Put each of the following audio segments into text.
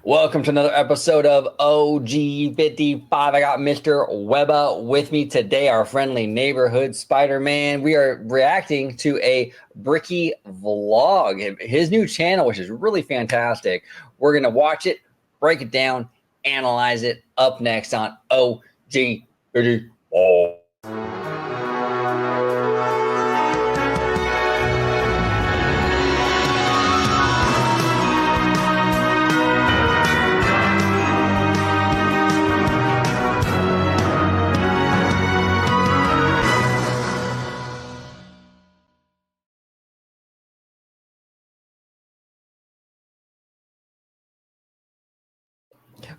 Welcome to another episode of OG55. I got Mr. Webba with me today, our friendly neighborhood Spider-Man. We are reacting to a Bricky vlog, his new channel, which is really fantastic. We're going to watch it, break it down, analyze it up next on OG55.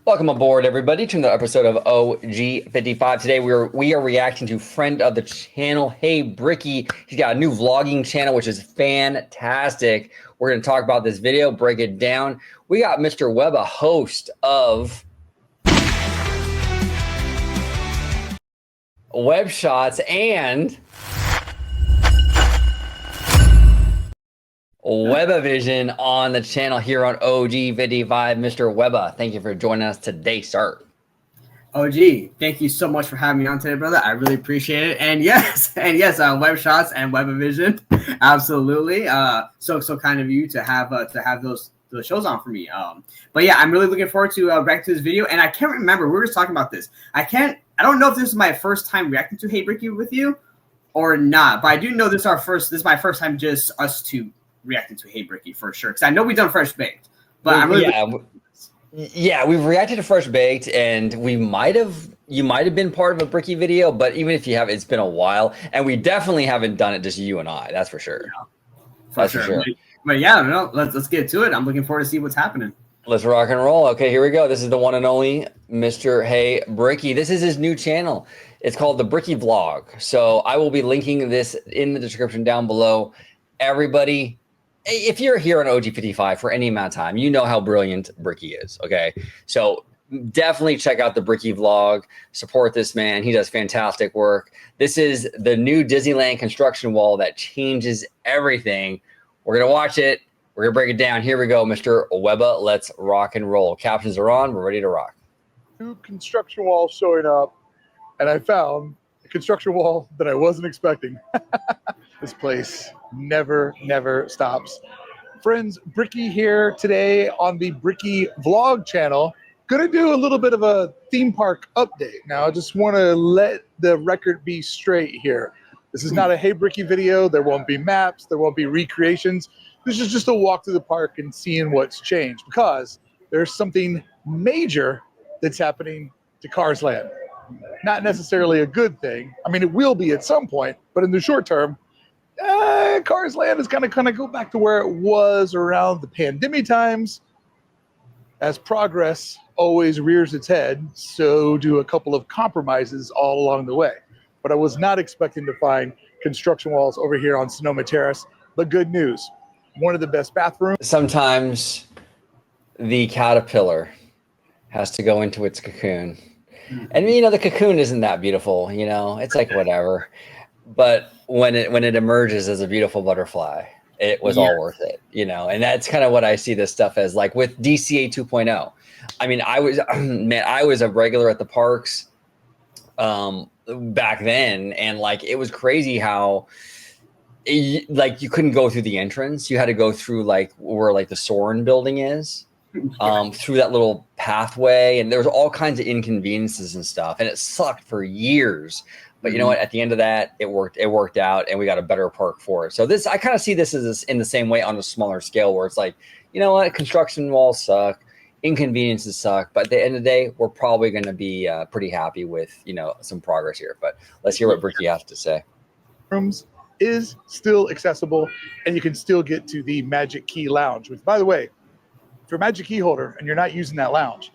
Welcome aboard, everybody, to another episode of OG55. Today, we are reacting to friend of the channel, Hey Bricky. He's got a new vlogging channel, which is fantastic. We're going to talk about this video, break it down. We got Mr. Webba, host of Web Shots and Webba Vision on the channel here on OG55. Mr. Webba, thank you for joining us today, sir. OG, thank you so much for having me on today, brother. I really appreciate it. And yes, Web Shots and Webba Vision, absolutely. So kind of you to have those shows on for me. But yeah, I'm really looking forward to react to this video. And I can't remember, we were just talking about this. I don't know if this is my first time reacting to Hey Bricky with you or not, but I do know this is my first time just us two reacting to Hey Bricky for sure, because I know we've done Fresh Baked, but I'm really yeah, we've reacted to Fresh Baked, and you might have been part of a Bricky video, but even if you have, it's been a while, and we definitely haven't done it just you and I. That's for sure. Yeah, for sure. But yeah, no, let's get to it. I'm looking forward to see what's happening. Let's rock and roll. Okay, here we go. This is the one and only Mr. Hey Bricky. This is his new channel. It's called the Bricky Vlog. So I will be linking this in the description down below. Everybody, if you're here on OG55 for any amount of time, you know how brilliant Bricky is, okay? So definitely check out the Bricky vlog. Support this man. He does fantastic work. This is the new Disneyland construction wall that changes everything. We're going to watch it. We're going to break it down. Here we go, Mr. Webba. Let's rock and roll. Captions are on. We're ready to rock. New construction wall showing up, and I found a construction wall that I wasn't expecting. This place never stops. Friends, Bricky here today on the Bricky Vlog channel. Gonna do a little bit of a theme park update. Now, I just want to let the record be straight here. This is not a Hey Bricky video. There won't be maps. There won't be recreations. This is just a walk through the park and seeing what's changed, because there's something major that's happening to Cars Land. Not necessarily a good thing. I mean, it will be at some point, but in the short term, Cars Land is kind of go back to where it was around the pandemic times. As progress always rears its head, so do a couple of compromises all along the way. But I was not expecting to find construction walls over here on Sonoma Terrace. But good news, one of the best bathrooms. Sometimes the caterpillar has to go into its cocoon. And, you know, the cocoon isn't that beautiful, you know, it's like whatever. But when it emerges as a beautiful butterfly, it was all worth it, you know. And that's kind of what I see this stuff as, like with DCA 2.0. I mean, I was a regular at the parks back then, and like it was crazy how like you couldn't go through the entrance. You had to go through like where like the Soarin' building is, through that little pathway, and there was all kinds of inconveniences and stuff, and it sucked for years. But you know what? At the end of that, it worked out, and we got a better park for it. So this, I kind of see this as in the same way on a smaller scale, where it's like, you know what? Construction walls suck, inconveniences suck, but at the end of the day, we're probably going to be pretty happy with, you know, some progress here. But let's hear what Bricky has to say. Rooms is still accessible, and you can still get to the Magic Key Lounge, which, by the way, if you're a Magic Key holder and you're not using that lounge,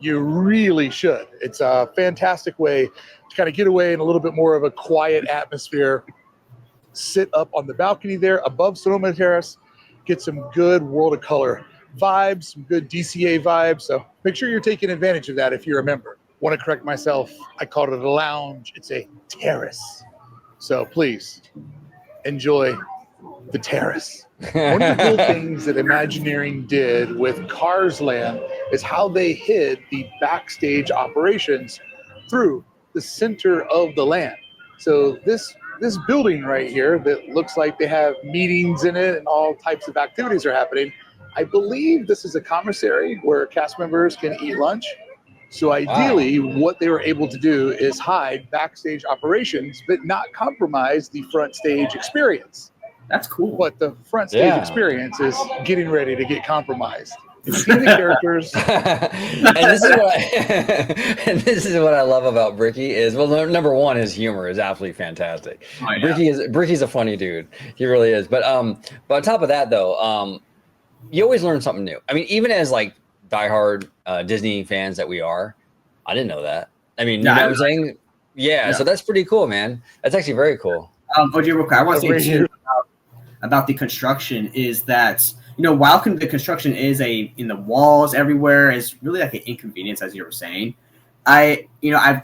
you really should. It's a fantastic way to kind of get away in a little bit more of a quiet atmosphere. Sit up on the balcony there above Sonoma Terrace, get some good World of Color vibes, some good DCA vibes. So make sure you're taking advantage of that if you're a member. Want to correct myself, I called it a lounge. It's a terrace. So please enjoy the terrace. One of the cool things that Imagineering did with Cars Land is how they hid the backstage operations through the center of the land. So this building right here that looks like they have meetings in it and all types of activities are happening. I believe this is a commissary where cast members can eat lunch. So ideally, what they were able to do is hide backstage operations, but not compromise the front stage experience. That's cool. But the front stage experience is getting ready to get compromised. You see the characters. and this is what I love about Bricky is, well, number one, his humor is absolutely fantastic. Oh, yeah. Bricky's a funny dude. He really is. But on top of that, though, you always learn something new. I mean, even as like diehard Disney fans that we are, I didn't know that. I mean, you know what I'm saying? Yeah, so that's pretty cool, man. That's actually very cool. OG, real quick, I want to say too about the construction is that, you know, while the construction is in the walls everywhere, is really like an inconvenience, as you were saying. I've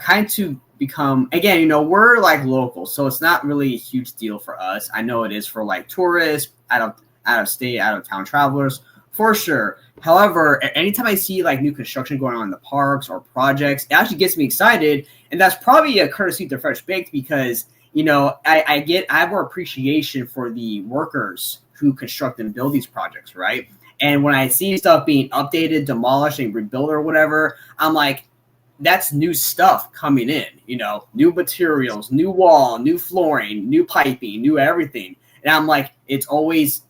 kind of become, again, you know, we're like local, so it's not really a huge deal for us. I know it is for like tourists, out of state, out of town travelers, for sure. However, anytime I see like new construction going on in the parks or projects, it actually gets me excited, and that's probably a courtesy to Fresh Baked because, you know, I have more appreciation for the workers who construct and build these projects, right? And when I see stuff being updated, demolished, and rebuilt or whatever, I'm like, that's new stuff coming in, you know, new materials, new wall, new flooring, new piping, new everything. And I'm like, it's always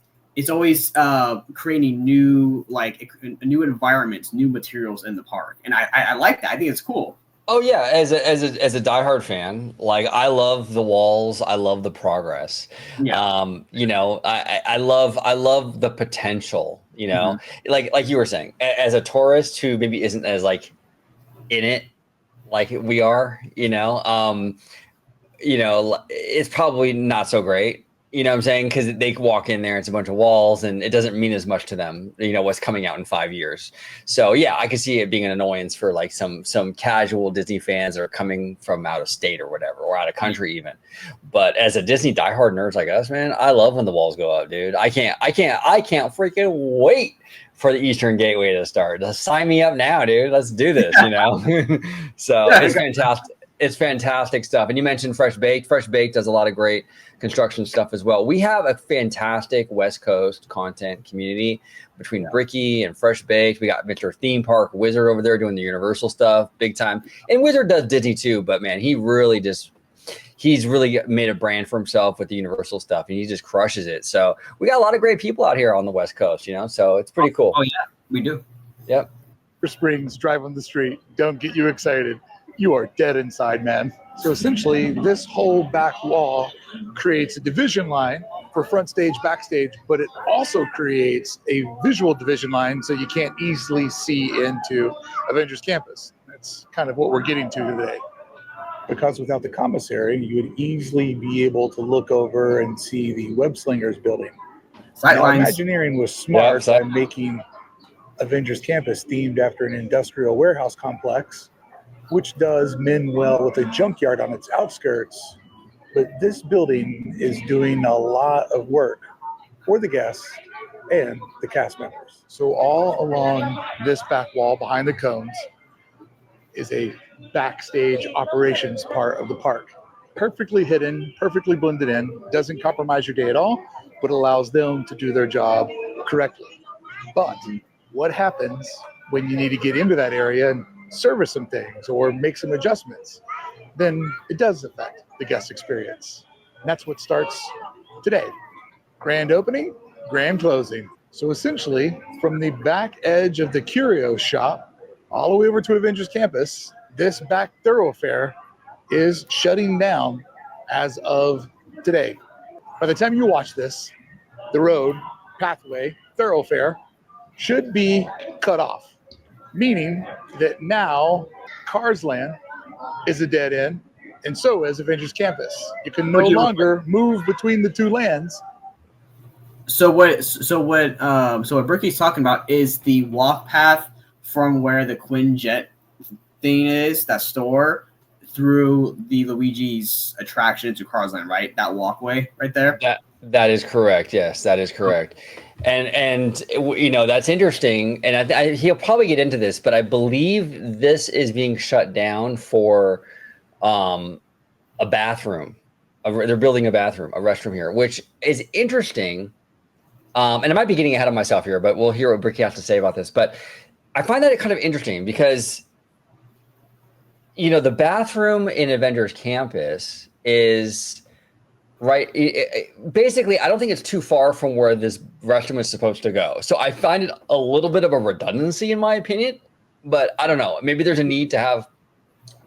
creating new, like, new environments, new materials in the park. And I like that. I think it's cool. Oh yeah, as a diehard fan, like I love the walls, I love the progress. Yeah. You know, I love the potential. You know, like you were saying, as a tourist who maybe isn't as like in it like we are. You know, it's probably not so great. You know what I'm saying? Because they walk in there, it's a bunch of walls, and it doesn't mean as much to them, you know, what's coming out in 5 years. So, yeah, I can see it being an annoyance for, like, some casual Disney fans that are coming from out of state or whatever, or out of country even. But as a Disney diehard nerds like us, man, I love when the walls go up, dude. I can't freaking wait for the Eastern Gateway to start. Just sign me up now, dude. Let's do this, you know? So, it's fantastic. It's fantastic stuff. And you mentioned Fresh Baked. Fresh Baked does a lot of great construction stuff as well. We have a fantastic West Coast content community between Bricky and Fresh Baked. We got Mr. Theme Park Wizard over there doing the Universal stuff big time. And Wizard does Disney too, but man, he's really made a brand for himself with the Universal stuff, and he just crushes it. So we got a lot of great people out here on the West Coast, you know, so it's pretty cool. Oh yeah, we do. Yep. For Springs, drive on the street. Don't get you excited. You are dead inside, man. So essentially, this whole back wall creates a division line for front stage, backstage, but it also creates a visual division line so you can't easily see into Avengers Campus. That's kind of what we're getting to today. Because without the commissary, you would easily be able to look over and see the Web Slingers building. Now, Imagineering was smart by making Avengers Campus themed after an industrial warehouse complex, which does mend well with a junkyard on its outskirts. But this building is doing a lot of work for the guests and the cast members. So all along this back wall behind the cones is a backstage operations part of the park. Perfectly hidden, perfectly blended in, doesn't compromise your day at all, but allows them to do their job correctly. But what happens when you need to get into that area and service some things or make some adjustments? Then it does affect the guest experience. And that's what starts today. Grand opening, grand closing. So essentially, from the back edge of the curio shop all the way over to Avengers Campus, this back thoroughfare is shutting down as of today. By the time you watch this, the road, pathway, thoroughfare should be cut off, meaning that now Cars Land is a dead end, and so is Avengers Campus. You can no longer move between the two lands. So what Bricky's talking about is the walk path from where the Quinjet thing is, that store, through the Luigi's attraction to Cars Land, right? That walkway right there. That is correct. Yes, that is correct. And you know, that's interesting. And he'll probably get into this, but I believe this is being shut down for a bathroom. They're building a bathroom, a restroom here, which is interesting. And I might be getting ahead of myself here, but we'll hear what Bricky has to say about this. But I find that kind of interesting because, you know, the bathroom in Avengers Campus is right. Basically, I don't think it's too far from where this restroom is supposed to go. So I find it a little bit of a redundancy, in my opinion. But I don't know. Maybe there's a need to have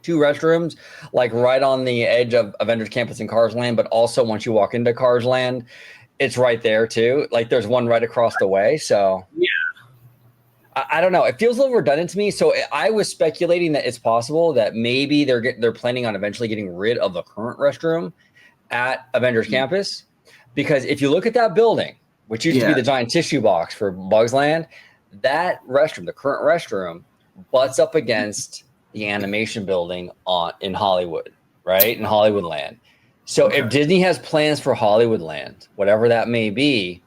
two restrooms, like right on the edge of Avengers Campus and Cars Land, but also once you walk into Cars Land, it's right there too. Like there's one right across the way. So Yeah. I don't know. It feels a little redundant to me. So I was speculating that it's possible that maybe they're planning on eventually getting rid of the current restroom at Avengers Campus, because if you look at that building, which used to be the giant tissue box for Bugs Land, that restroom, the current restroom, butts up against the animation building in Hollywood, right? In Hollywood Land. So if Disney has plans for Hollywood Land, whatever that may be,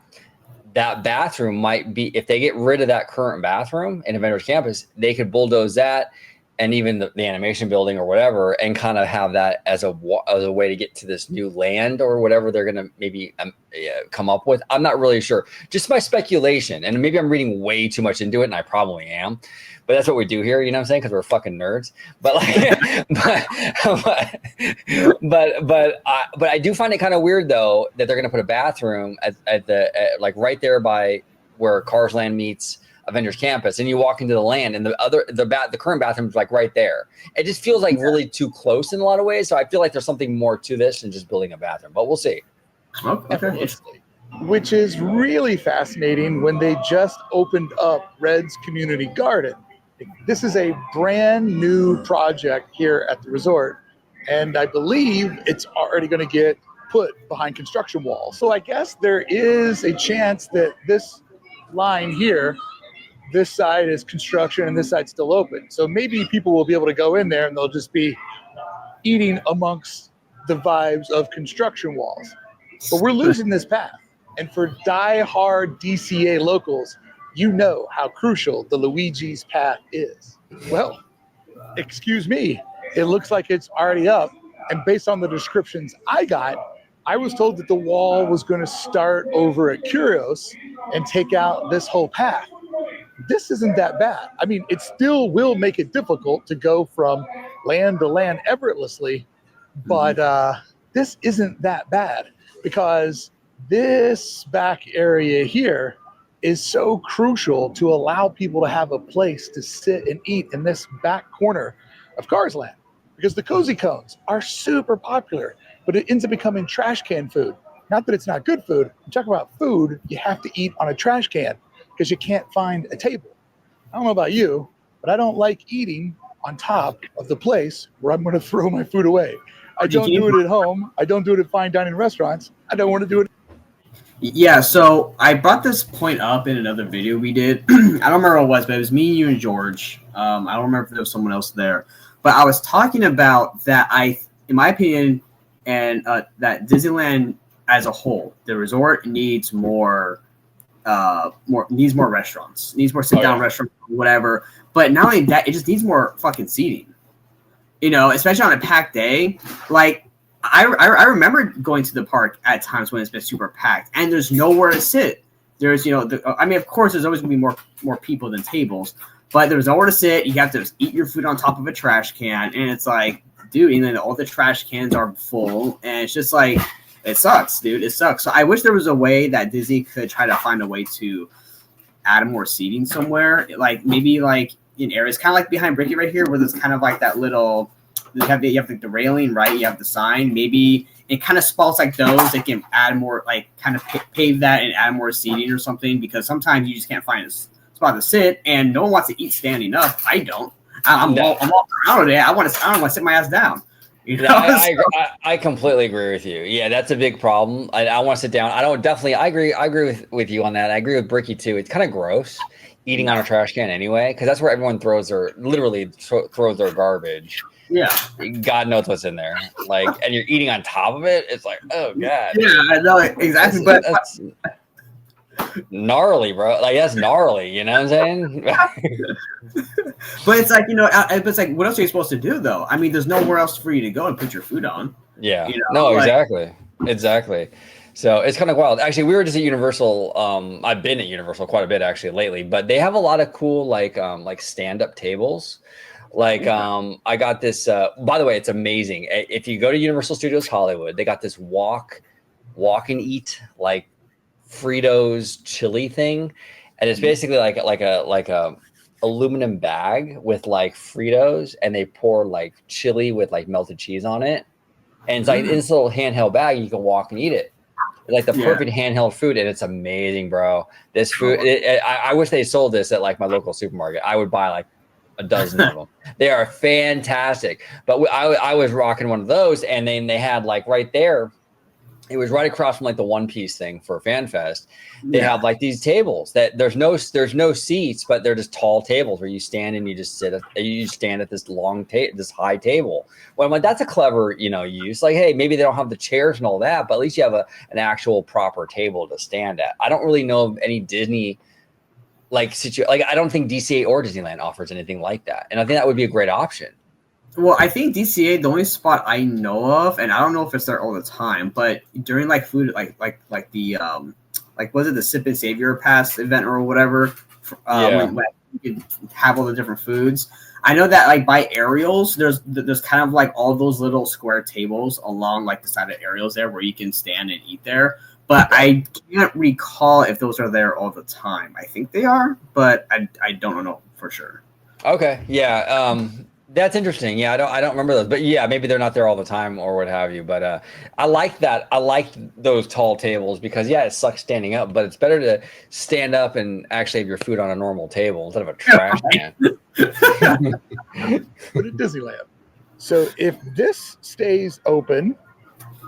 that bathroom might be, if they get rid of that current bathroom in Avengers Campus, they could bulldoze that and even the animation building or whatever, and kind of have that as a way to get to this new land or whatever they're going to maybe come up with. I'm not really sure. Just my speculation. And maybe I'm reading way too much into it, and I probably am. But that's what we do here, you know what I'm saying? Because we're fucking nerds. But like, but I do find it kind of weird though that they're going to put a bathroom at like right there by where Cars Land meets Avengers Campus, and you walk into the land, and the current bathroom is like right there. It just feels like really too close in a lot of ways. So I feel like there's something more to this than just building a bathroom. But we'll see. Okay. Which is really fascinating when they just opened up Red's Community Garden. This is a brand new project here at the resort, and I believe it's already going to get put behind construction walls. So I guess there is a chance that this line here, this side is construction and this side's still open. So maybe people will be able to go in there and they'll just be eating amongst the vibes of construction walls. But we're losing this path. And for die-hard DCA locals, you know how crucial the Luigi's path is. Well, excuse me, it looks like it's already up. And based on the descriptions I got, I was told that the wall was going to start over at Curios and take out this whole path. This isn't that bad. I mean, it still will make it difficult to go from land to land effortlessly, but this isn't that bad because this back area here is so crucial to allow people to have a place to sit and eat in this back corner of Cars Land, because the cozy cones are super popular, but it ends up becoming trash can food. Not that it's not good food. You talk about food, you have to eat on a trash can because you can't find a table. I don't know about you, but I don't like eating on top of the place where I'm going to throw my food away. I don't do it at home. I don't do it at fine dining restaurants. I don't want to do it. Yeah, so I brought this point up in another video we did. I don't remember what it was, but it was me, you, and George. I don't remember if there was someone else there. But I was talking about that in my opinion, and that Disneyland as a whole, the resort needs more restaurants, needs more sit-down restaurants, whatever. But not only that, it just needs more fucking seating. You know, especially on a packed day. Like, I remember going to the park at times when it's been super packed, and there's nowhere to sit. There's, you know, I mean, of course, there's always going to be more people than tables, but there's nowhere to sit. You have to just eat your food on top of a trash can, and it's like, dude, and then all the trash cans are full, and it's just like, it sucks, dude. It sucks. So I wish there was a way that Disney could try to find a way to add more seating somewhere, like maybe like in areas kind of like behind Bricky right here, where there's kind of like that little. You have the railing, right? You have the sign. Maybe it kind of spots like those. They can add more, like kind of pave that and add more seating or something. Because sometimes you just can't find a spot to sit, and no one wants to eat standing up. I don't. I'm walking around today. I want to sit my ass down. You know? Yeah, I completely agree with you. Yeah, that's a big problem. I want to sit down. I don't definitely. I agree with you on that. I agree with Bricky too. It's kind of gross eating on a trash can anyway, because that's where everyone throws their throws their garbage. Yeah. God knows what's in there. Like, and you're eating on top of it. It's like, oh god. Yeah, I know exactly. That's gnarly, bro. Like that's gnarly. You know what I'm saying? But it's like, you know, it's like, what else are you supposed to do though? I mean, there's nowhere else for you to go and put your food on. Yeah. You know, No, like, exactly. So it's kind of wild. Actually, we were just at Universal. I've been at Universal quite a bit actually lately, but they have a lot of cool like stand-up tables. Like I got this. By the way, it's amazing. If you go to Universal Studios Hollywood, they got this walk and eat like Fritos chili thing, and it's basically like a aluminum bag with like Fritos, and they pour like chili with like melted cheese on it, and it's like in this little handheld bag, and you can walk and eat it. It's like the perfect handheld food, and it's amazing, bro. This food, I wish they sold this at like my local supermarket. I would buy like a dozen of them. They are fantastic. But I was rocking one of those, and then they had like right there. It was right across from like the One Piece thing for FanFest. They have like these tables that there's no seats, but they're just tall tables where you stand and you just stand at this this high table. Well, I'm like, that's a clever, use. Like, hey, maybe they don't have the chairs and all that, but at least you have an actual proper table to stand at. I don't really know of any Disney like I don't think DCA or Disneyland offers anything like that, and I think that would be a great option. Well, I think DCA, the only spot I know of, and I don't know if it's there all the time, but during like food, like the was it the Sip and Savior Pass event or whatever? When you could have all the different foods. I know that like by aerials, there's kind of like all those little square tables along like the side of aerials there where you can stand and eat there. But I can't recall if those are there all the time. I think they are, but I don't know for sure. Okay, yeah. That's interesting. Yeah, I don't remember those, but yeah, maybe they're not there all the time or what have you. But I like that. I like those tall tables because it sucks standing up, but it's better to stand up and actually have your food on a normal table instead of a trash can. But at Disneyland. So if this stays open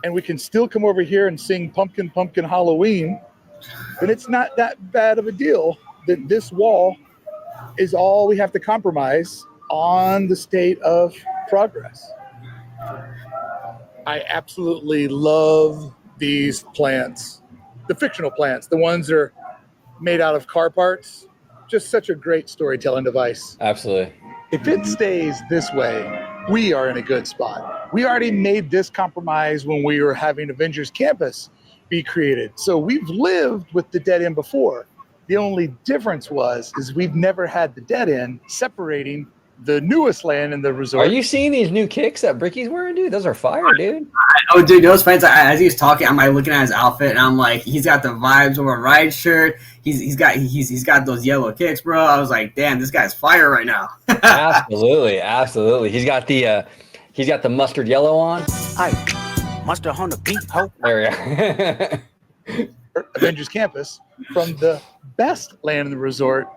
and we can still come over here and sing Pumpkin Pumpkin Halloween, then it's not that bad of a deal that this wall is all we have to compromise on the state of progress. I absolutely love these plants, the fictional plants, the ones that are made out of car parts. Just such a great storytelling device. Absolutely. If it stays this way, we are in a good spot. We already made this compromise when we were having Avengers Campus be created. So we've lived with the dead end before. The only difference is we've never had the dead end separating the newest land in the resort. Are you seeing these new kicks that Bricky's wearing, dude? Those are fire, dude. Dude, those friends. As he was talking, I'm like looking at his outfit, and I'm like, he's got the vibes of a ride shirt. He's got those yellow kicks, bro. I was like, damn, this guy's fire right now. Absolutely. He's got the mustard yellow on. Hi, mustard on the beat, ho. There we go. Avengers Campus from the best land in the resort,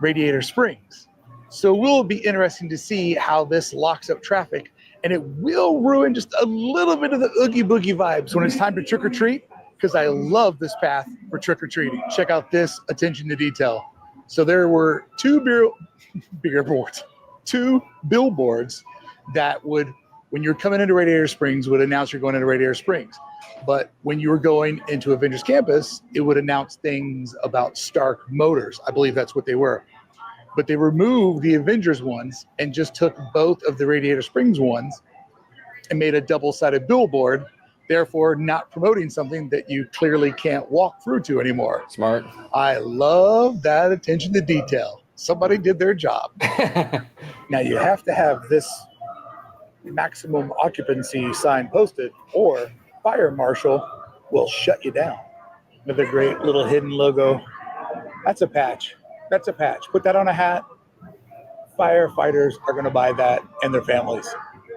Radiator Springs. So we'll be interesting to see how this locks up traffic, and it will ruin just a little bit of the Oogie Boogie vibes when it's time to trick or treat, because I love this path for trick or treating. Check out this attention to detail. So there were two billboards that would, when you're coming into Radiator Springs, would announce you're going into Radiator Springs. But when you were going into Avengers Campus, it would announce things about Stark Motors. I believe that's what they were. But they removed the Avengers ones and just took both of the Radiator Springs ones and made a double-sided billboard, therefore not promoting something that you clearly can't walk through to anymore. Smart. I love that attention to detail. Somebody did their job. Now you have to have this maximum occupancy sign posted, or fire marshal will shut you down. Another great little hidden logo. That's a patch. Put that on a hat. Firefighters are going to buy that and their families.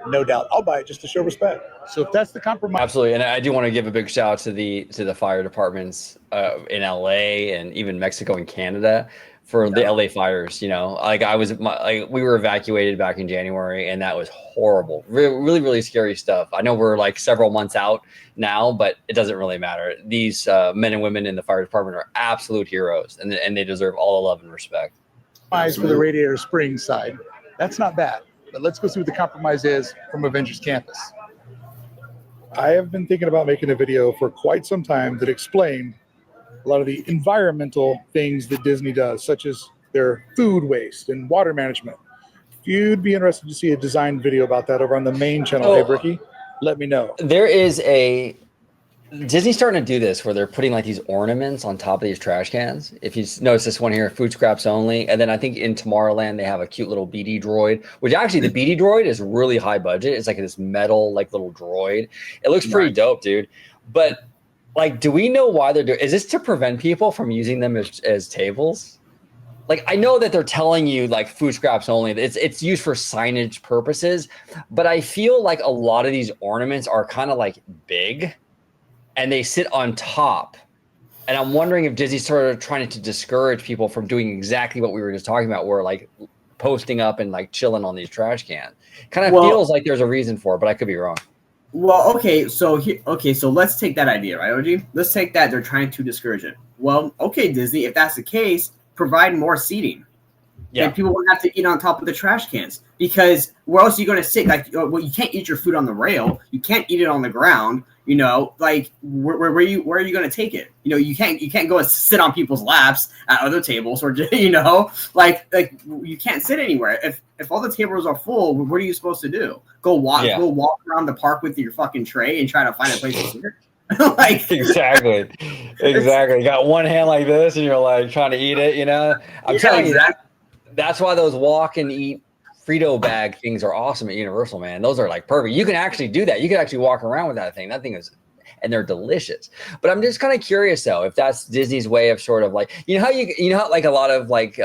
No doubt. I'll buy it just to show respect. So if that's the compromise. Absolutely. And I do want to give a big shout out to the fire departments in LA and even Mexico and Canada for the LA fires. You know, like we were evacuated back in January, and that was horrible. Really, really scary stuff. I know we're like several months out now, but it doesn't really matter. These men and women in the fire department are absolute heroes, and they deserve all the love and respect. For the Radiator Springs side, that's not bad. But let's go see what the compromise is from Avengers Campus. I have been thinking about making a video for quite some time that explained a lot of the environmental things that Disney does, such as their food waste and water management. If you'd be interested to see a design video about that over on the main channel, hey Bricky, let me know. There is Disney's starting to do this where they're putting like these ornaments on top of these trash cans. If you notice this one here, food scraps only. And then I think in Tomorrowland, they have a cute little BD droid, which actually the BD droid is really high budget. It's like this metal, like little droid. It looks pretty dope, dude. But like, do we know why they're doing, is this to prevent people from using them as tables? Like, I know that they're telling you like food scraps only. It's used for signage purposes, but I feel like a lot of these ornaments are kind of like big, and they sit on top. And I'm wondering if Disney's sort of trying to discourage people from doing exactly what we were just talking about, where like posting up and like chilling on these trash cans. Kind of feels like there's a reason for it, but I could be wrong. Well, okay, so let's take that idea, right, OG? Let's take that they're trying to discourage it. Well, okay, Disney, if that's the case, provide more seating. Yeah. And people won't have to eat on top of the trash cans, because where else are you going to sit? Like, well, you can't eat your food on the rail. You can't eat it on the ground. You know, like where are you going to take it? You know, you can't go and sit on people's laps at other tables, or you know, like you can't sit anywhere. If all the tables are full, what are you supposed to do? Go walk around the park with your fucking tray and try to find a place to sit? Like exactly. You got one hand like this, and you're like trying to eat it. You know, I'm telling you that's why those walk and eat Frito bag things are awesome at Universal, man. Those are like perfect. You can actually do that. You can actually walk around with that thing. That thing is, and they're delicious. But I'm just kind of curious though, if that's Disney's way of sort of like, you know how like a lot of like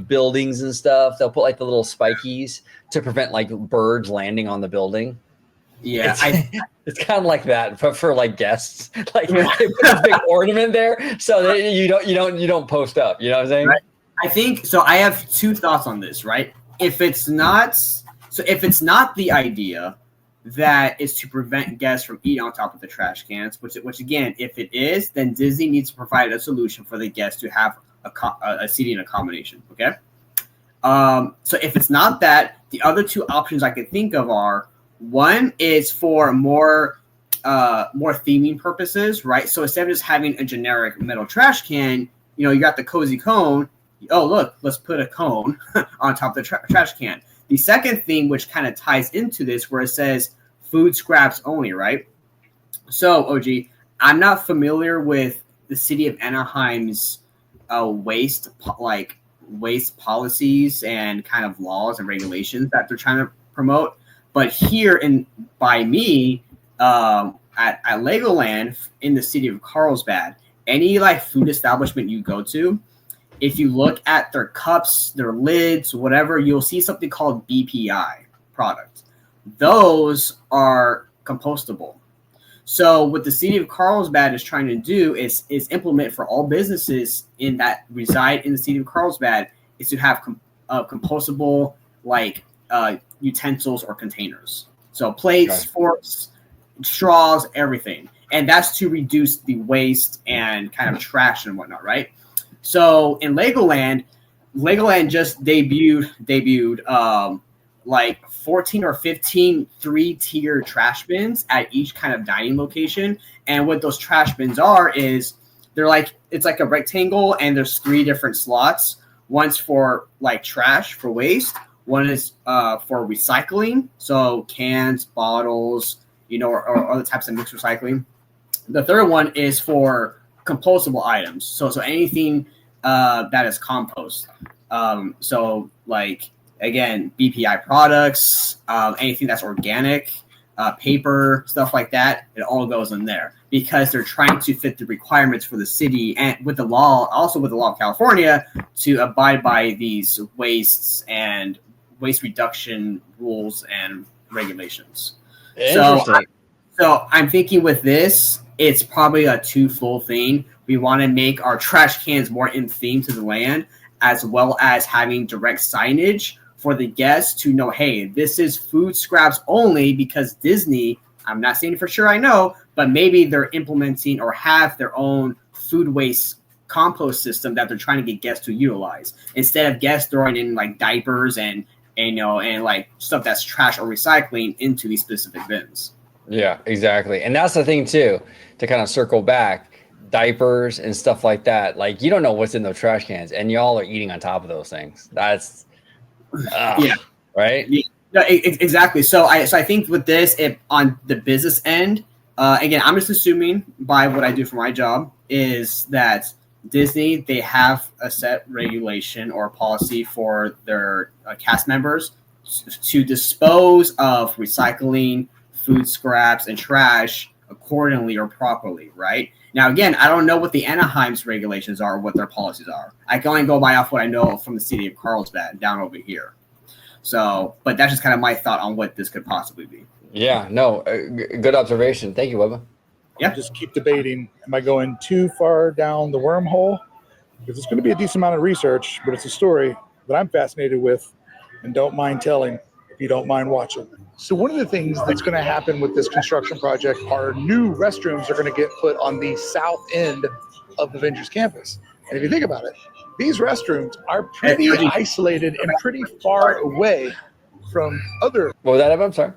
buildings and stuff, they'll put like the little spikies to prevent like birds landing on the building. Yeah, it's kind of like that, but for like guests, like they put a big ornament there so that you don't post up. You know what I'm saying? Right. I think so. I have two thoughts on this, right? If it's not the idea that is to prevent guests from eating on top of the trash cans, which again, if it is, then Disney needs to provide a solution for the guests to have a seating accommodation. Okay. So if it's not that, the other two options I could think of are, one is for more theming purposes, right? So instead of just having a generic metal trash can, you know, you got the cozy cone. Oh, look, let's put a cone on top of the trash can. The second thing, which kind of ties into this, where it says food scraps only, right? So, OG, I'm not familiar with the city of Anaheim's waste policies and kind of laws and regulations that they're trying to promote. But here by me, at Legoland in the city of Carlsbad, any like food establishment you go to, if you look at their cups, their lids, whatever, you'll see something called BPI products. Those are compostable. So what the city of Carlsbad is trying to do is implement for all businesses that reside in the city of Carlsbad is to have compostable like utensils or containers. So plates, forks, straws, everything. And that's to reduce the waste and kind of trash and whatnot, right? So in Legoland just debuted like 14 or 15 3-tier trash bins at each kind of dining location. And what those trash bins are is it's like a rectangle, and there's 3 different slots. One's for like trash, for waste. One is for recycling, so cans, bottles, you know, or other types of mixed recycling. The third one is for compostable items, so anything that is compost. So like again, BPI products, anything that's organic, paper, stuff like that, it all goes in there because they're trying to fit the requirements for the city and with the law, also with the law of California, to abide by these waste reduction rules and regulations. Interesting. So I'm thinking with this, it's probably a twofold thing We want to make our trash cans more in theme to the land, as well as having direct signage for the guests to know, hey, this is food scraps only, because Disney, I'm not saying for sure I know, but maybe they're implementing or have their own food waste compost system that they're trying to get guests to utilize, instead of guests throwing in like diapers and like stuff that's trash or recycling into these specific bins. Yeah, exactly. And that's the thing too, to kind of circle back, diapers and stuff like that. Like, you don't know what's in those trash cans, and y'all are eating on top of those things. That's yeah, right. Yeah, no, exactly. So I think with this, on the business end, again, I'm just assuming by what I do for my job is that Disney, they have a set regulation or policy for their cast members to dispose of recycling, food scraps, and trash accordingly or properly, right? Now, again, I don't know what the Anaheim's regulations are or what their policies are. I can only go by off what I know from the city of Carlsbad down over here. So, but that's just kind of my thought on what this could possibly be. Yeah, no, good observation. Thank you, Webba. Yeah. Just keep debating. Am I going too far down the wormhole? Because it's going to be a decent amount of research, but it's a story that I'm fascinated with and don't mind telling if you don't mind watching. So one of the things that's going to happen with this construction project are new restrooms are going to get put on the south end of Avengers Campus. And if you think about it, these restrooms are pretty isolated and pretty far away from other. What was that, Evan? I'm sorry.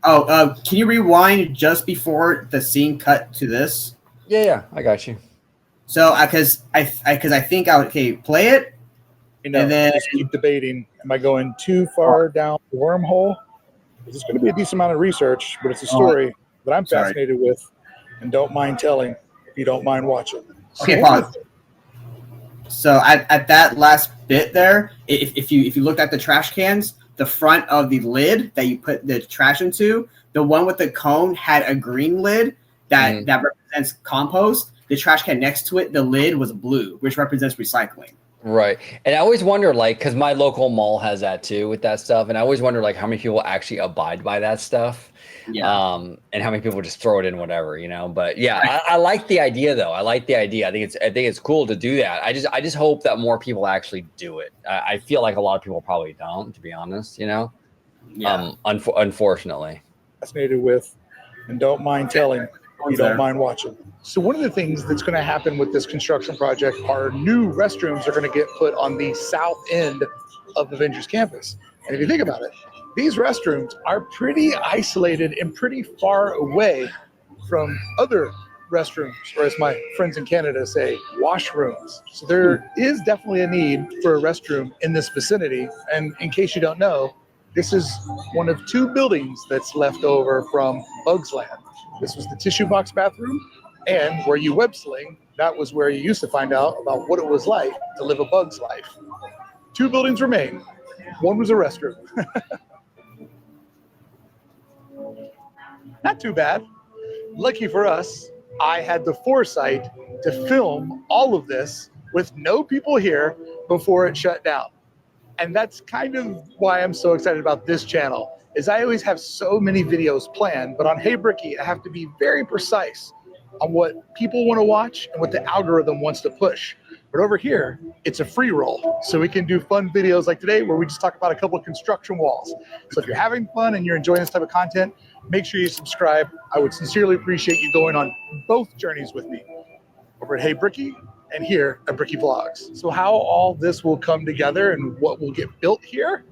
Oh, can you rewind just before the scene cut to this? Yeah, I got you. So, because I think play it, And then just keep debating. Am I going too far down the wormhole? It's going to be a decent amount of research, but it's a story that I'm fascinated with and don't mind telling if you don't mind watching. Okay, pause. So at that last bit there, if you looked at the trash cans, the front of the lid that you put the trash into, the one with the cone had a green lid that represents compost. The trash can next to it, the lid was blue, which represents recycling. Right. And I always wonder, like, because my local mall has that too with that stuff. And I always wonder, like, how many people actually abide by that stuff. Yeah. And how many people just throw it in whatever, you know. But yeah, I like the idea though. I like the idea. I think it's cool to do that. I just hope that more people actually do it. I feel like a lot of people probably don't, to be honest, you know. Yeah. Unfortunately. Fascinated with and don't mind telling if you don't mind watching. So one of the things that's going to happen with this construction project are new restrooms are going to get put on the south end of Avengers Campus. And if you think about it, these restrooms are pretty isolated and pretty far away from other restrooms, or as my friends in Canada say, washrooms. So there is definitely a need for a restroom in this vicinity. And in case you don't know, this is one of two buildings that's left over from Bugs Land. This was the tissue box bathroom, and where you web sling, that was where you used to find out about what it was like to live a bug's life. Two buildings remain. One was a restroom. Not too bad. Lucky for us, I had the foresight to film all of this with no people here before it shut down. And that's kind of why I'm so excited about this channel, is I always have so many videos planned, but on Hey Bricky, I have to be very precise on what people want to watch and what the algorithm wants to push. But over here, it's a free roll. So we can do fun videos like today where we just talk about a couple of construction walls. So if you're having fun and you're enjoying this type of content, make sure you subscribe. I would sincerely appreciate you going on both journeys with me over at Hey Bricky and here at Bricky Vlogs. So how all this will come together and what will get built here,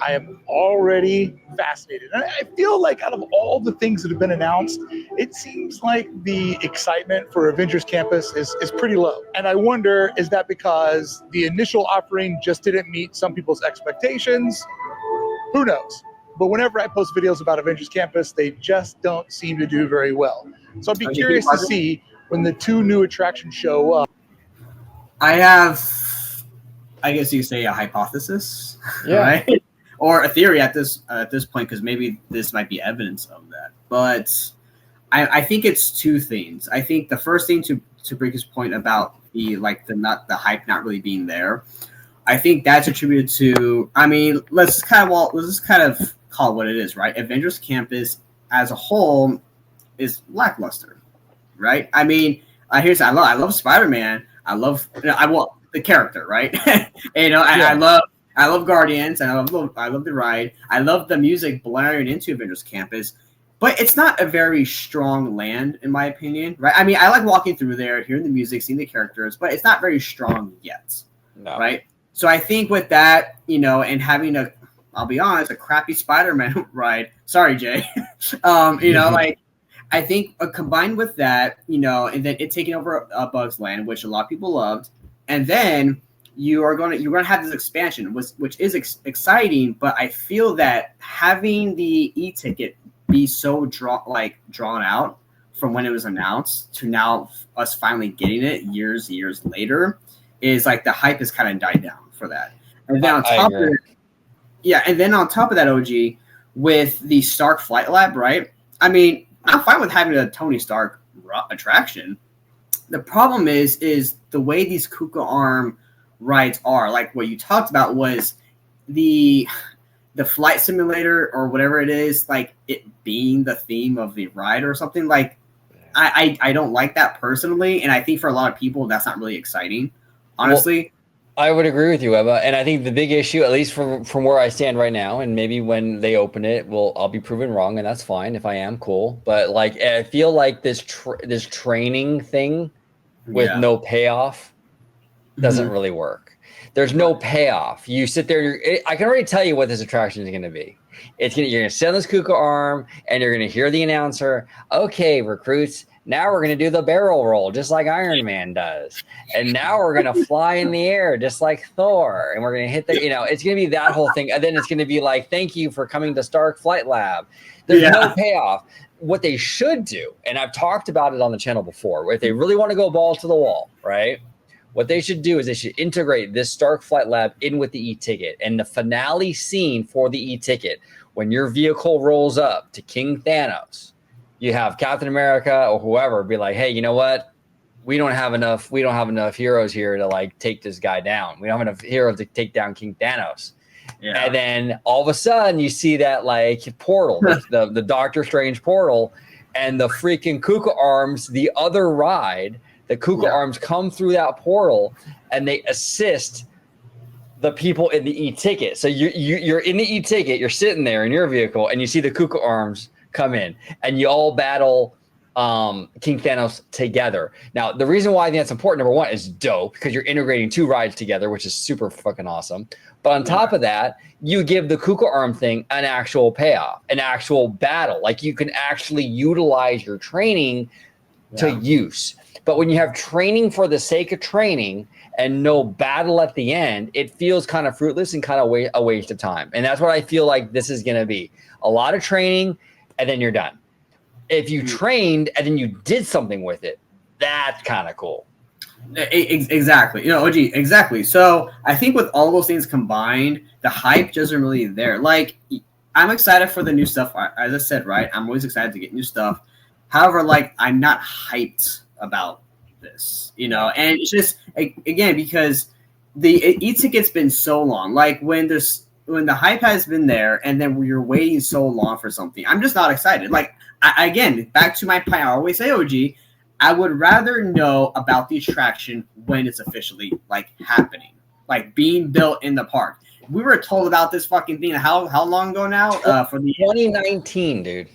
I am already fascinated. And I feel like out of all the things that have been announced, it seems like the excitement for Avengers Campus is pretty low. And I wonder, is that because the initial offering just didn't meet some people's expectations? Who knows? But whenever I post videos about Avengers Campus, they just don't seem to do very well. So I'd be curious to see when the two new attractions show up. I have, I guess you could say, a hypothesis, right? Or a theory at this point, because maybe this might be evidence of that. But I think it's two things. I think the first thing, to break his point about the hype not really being there, I think that's attributed to, I mean, let's just kind of call it what it is, right? Avengers Campus as a whole is lackluster, right? I mean, I love Spider-Man. I love the character, right? I love Guardians, and I love the ride. I love the music blaring into Avengers Campus, but it's not a very strong land, in my opinion, right? I mean, I like walking through there, hearing the music, seeing the characters, but it's not very strong yet, right? So I think with that, and having I'll be honest, a crappy Spider-Man ride. Sorry, Jay. I think combined with that, and then it taking over Bug's Land, which a lot of people loved, and then you're going to have this expansion, which is exciting. But I feel that having the e-ticket be so drawn out from when it was announced to now us finally getting it years later is like the hype has kind of died down for that. And then on top of it, and then on top of that, OG, with the Stark Flight Lab, right? I mean, I'm fine with having a Tony Stark attraction. The problem is the way these Kuka Arm rides are. Like what you talked about was the flight simulator or whatever it is, like it being the theme of the ride or something. Like I don't like that personally, and I think for a lot of people that's not really exciting, honestly. Well, I would agree with you, Webba, and I think the big issue, at least from where I stand right now, and maybe when they open it, I'll be proven wrong, and that's fine if I am, cool. But like, I feel like this training thing with no payoff doesn't really work. There's no payoff. You sit there. I can already tell you what this attraction is going to be. You're going to sit on this Kuka Arm, and you're going to hear the announcer. Okay, recruits. Now we're going to do the barrel roll just like Iron Man does. And now we're going to fly in the air just like Thor. And we're going to hit it's going to be that whole thing. And then it's going to be like, thank you for coming to Stark Flight Lab. There's no payoff. What they should do, and I've talked about it on the channel before, if they really want to go balls to the wall, right? What they should do is they should integrate this Stark Flight Lab in with the e-ticket. And the finale scene for the e-ticket, when your vehicle rolls up to King Thanos, you have Captain America or whoever be like, hey, you know what? We don't have enough heroes here to like take this guy down. We don't have enough heroes to take down King Thanos. Yeah. And then all of a sudden you see that like portal, the Doctor Strange portal, and the freaking Kuka Arms, the other ride, the Kuka Arms come through that portal and they assist the people in the e-ticket. So you're in the e-ticket, you're sitting there in your vehicle, and you see the Kuka Arms come in, and you all battle King Thanos together. Now, the reason why I think that's important, number one, is dope, because you're integrating two rides together, which is super fucking awesome. But on top of that, you give the Kuka Arm thing an actual payoff, an actual battle. Like, you can actually utilize your training to use. But when you have training for the sake of training and no battle at the end, it feels kind of fruitless and kind of a waste of time. And that's what I feel like this is going to be. A lot of training, and then you're done. If you trained and then you did something with it, that's kind of cool. Exactly. OG, exactly. So I think with all those things combined, the hype just isn't really there. Like, I'm excited for the new stuff. As I said, right, I'm always excited to get new stuff. However, like, I'm not hyped about this, and it's just, again, because the e-ticket's been so long. Like, when the hype has been there and then you're waiting so long for something, I'm just not excited. Like, again, back to my point, I always say, OG, I would rather know about the attraction when it's officially like happening, like being built in the park. We were told about this fucking thing how long ago now? For the 2019, dude.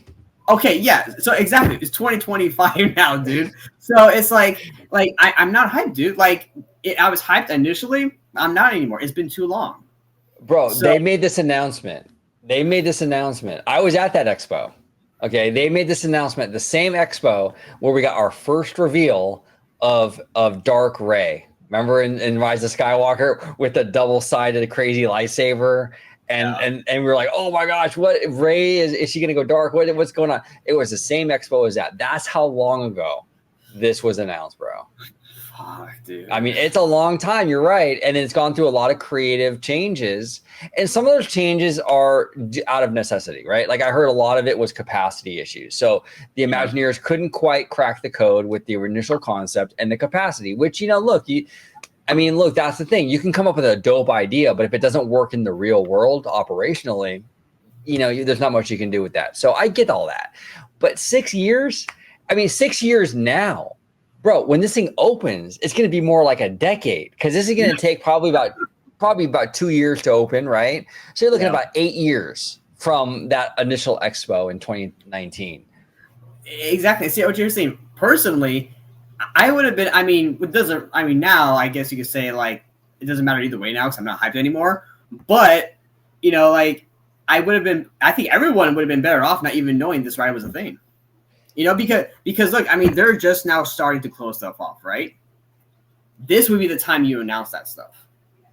Okay, yeah. So exactly, it's 2025 now, dude. So it's like I'm not hyped, dude. Like, I was hyped initially. I'm not anymore. It's been too long. Bro, they made this announcement. I was at that expo. Okay, they made this announcement, the same expo where we got our first reveal of Dark Ray. Remember in Rise of Skywalker with the double-sided crazy lightsaber? And we were like, oh my gosh, what Ray is she gonna go dark? What's going on? It was the same expo as that. That's how long ago this was announced, bro. Fuck, dude. I mean, it's a long time, you're right. And it's gone through a lot of creative changes. And some of those changes are out of necessity, right? Like, I heard a lot of it was capacity issues. So the Imagineers couldn't quite crack the code with the initial concept and the capacity, which, look, that's the thing. You can come up with a dope idea, but if it doesn't work in the real world operationally, there's not much you can do with that. So I get all that. But 6 years? 6 years now. bro, when this thing opens, it's going to be more like a decade because this is going to take probably about 2 years to open, right? So you're looking at about 8 years from that initial expo in 2019. Exactly. See what you're saying. Personally, I would have been. I mean, it doesn't. I mean, now I guess you could say like it doesn't matter either way now because I'm not hyped anymore. But you know, like I would have been. I think everyone would have been better off not even knowing this ride was a thing. You know, because look, I mean, they're just now starting to close stuff off, right? This would be the time you announce that stuff,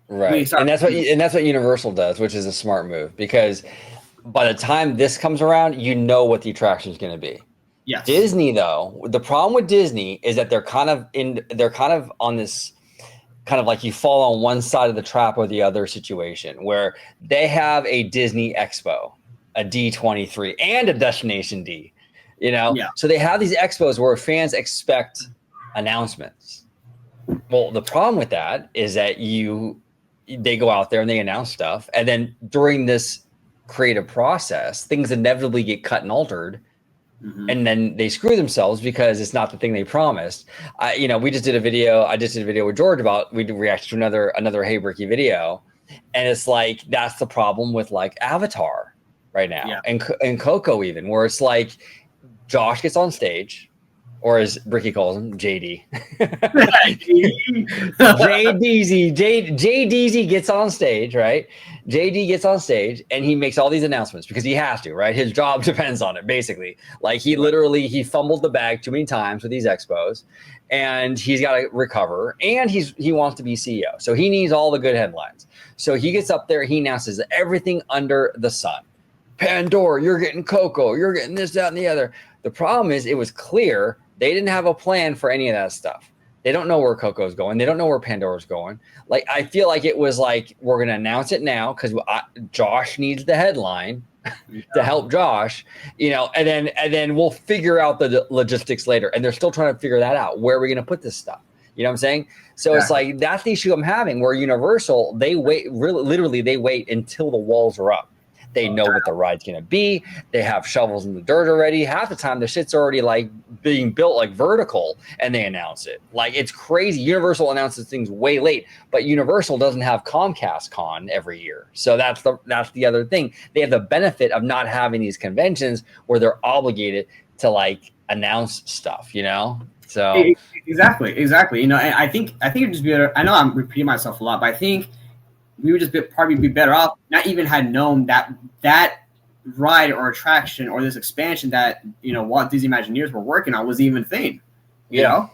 right? And that's what Universal does, which is a smart move because by the time this comes around, you know what the attraction is going to be. Yes. Disney, though, the problem with Disney is that they're kind of on this kind of like you fall on one side of the trap or the other situation where they have a Disney Expo, a D23, and a Destination D. You know, so they have these expos where fans expect announcements. Well, the problem with that is that they go out there and they announce stuff, and then during this creative process, things inevitably get cut and altered, and then they screw themselves because it's not the thing they promised. We just did a video. I just did a video with George about we reacted to another Hey Bricky video, and it's like that's the problem with like Avatar right now, and Coco even, where it's like. Josh gets on stage, or as Bricky calls him, JD. JDZ gets on stage, right? JD gets on stage and he makes all these announcements because he has to, right? His job depends on it, basically. Like he fumbled the bag too many times with these expos, and he's got to recover. And he wants to be CEO, so he needs all the good headlines. So he gets up there, he announces everything under the sun. Pandora, you're getting Coco, you're getting this, that, and the other. The problem is it was clear they didn't have a plan for any of that stuff. They don't know where Coco's going. They don't know where Pandora's going. Like, I feel like it was like, we're going to announce it now because Josh needs the headline to help Josh, and then we'll figure out the logistics later. And they're still trying to figure that out. Where are we going to put this stuff? You know what I'm saying? So it's like, that's the issue I'm having where Universal, they wait, literally they wait until the walls are up. They know what the ride's going to be. They have shovels in the dirt already. Half the time, the shit's already like being built like vertical, and they announce it. Like, it's crazy. Universal announces things way late, but Universal doesn't have Comcast Con every year. So that's the other thing. They have the benefit of not having these conventions where they're obligated to like announce stuff. So exactly. And I think it'd just be better. I know I'm repeating myself a lot, but I think. We would just probably be better off not even had known that ride or attraction or this expansion that Walt Disney Imagineers were working on was even a thing. You know?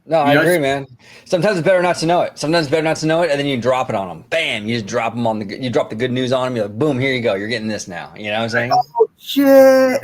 No, I agree, man. Sometimes it's better not to know it. And then you drop it on them. Bam! You just drop them you drop the good news on them. You're like, boom! Here you go. You're getting this now. You know what I'm saying? Oh shit!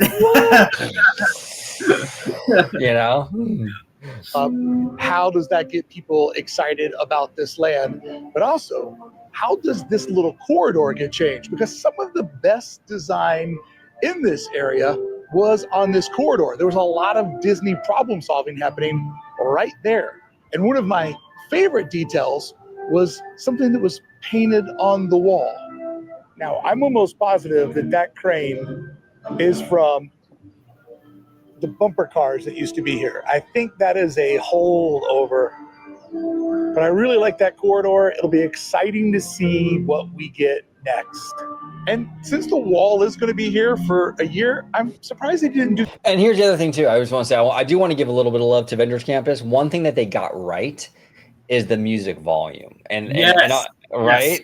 How does that get people excited about this land? But also, how does this little corridor get changed? Because some of the best design in this area was on this corridor. There was a lot of Disney problem solving happening right there. And one of my favorite details was something that was painted on the wall. Now, I'm almost positive that crane is from the bumper cars that used to be here. I think that is a holdover. But I really like that corridor. It'll be exciting to see what we get next. And since the wall is going to be here for a year, I'm surprised they didn't do. And here's the other thing too. I just want to say, I do want to give a little bit of love to Avengers Campus. One thing that they got right is the music volume, right?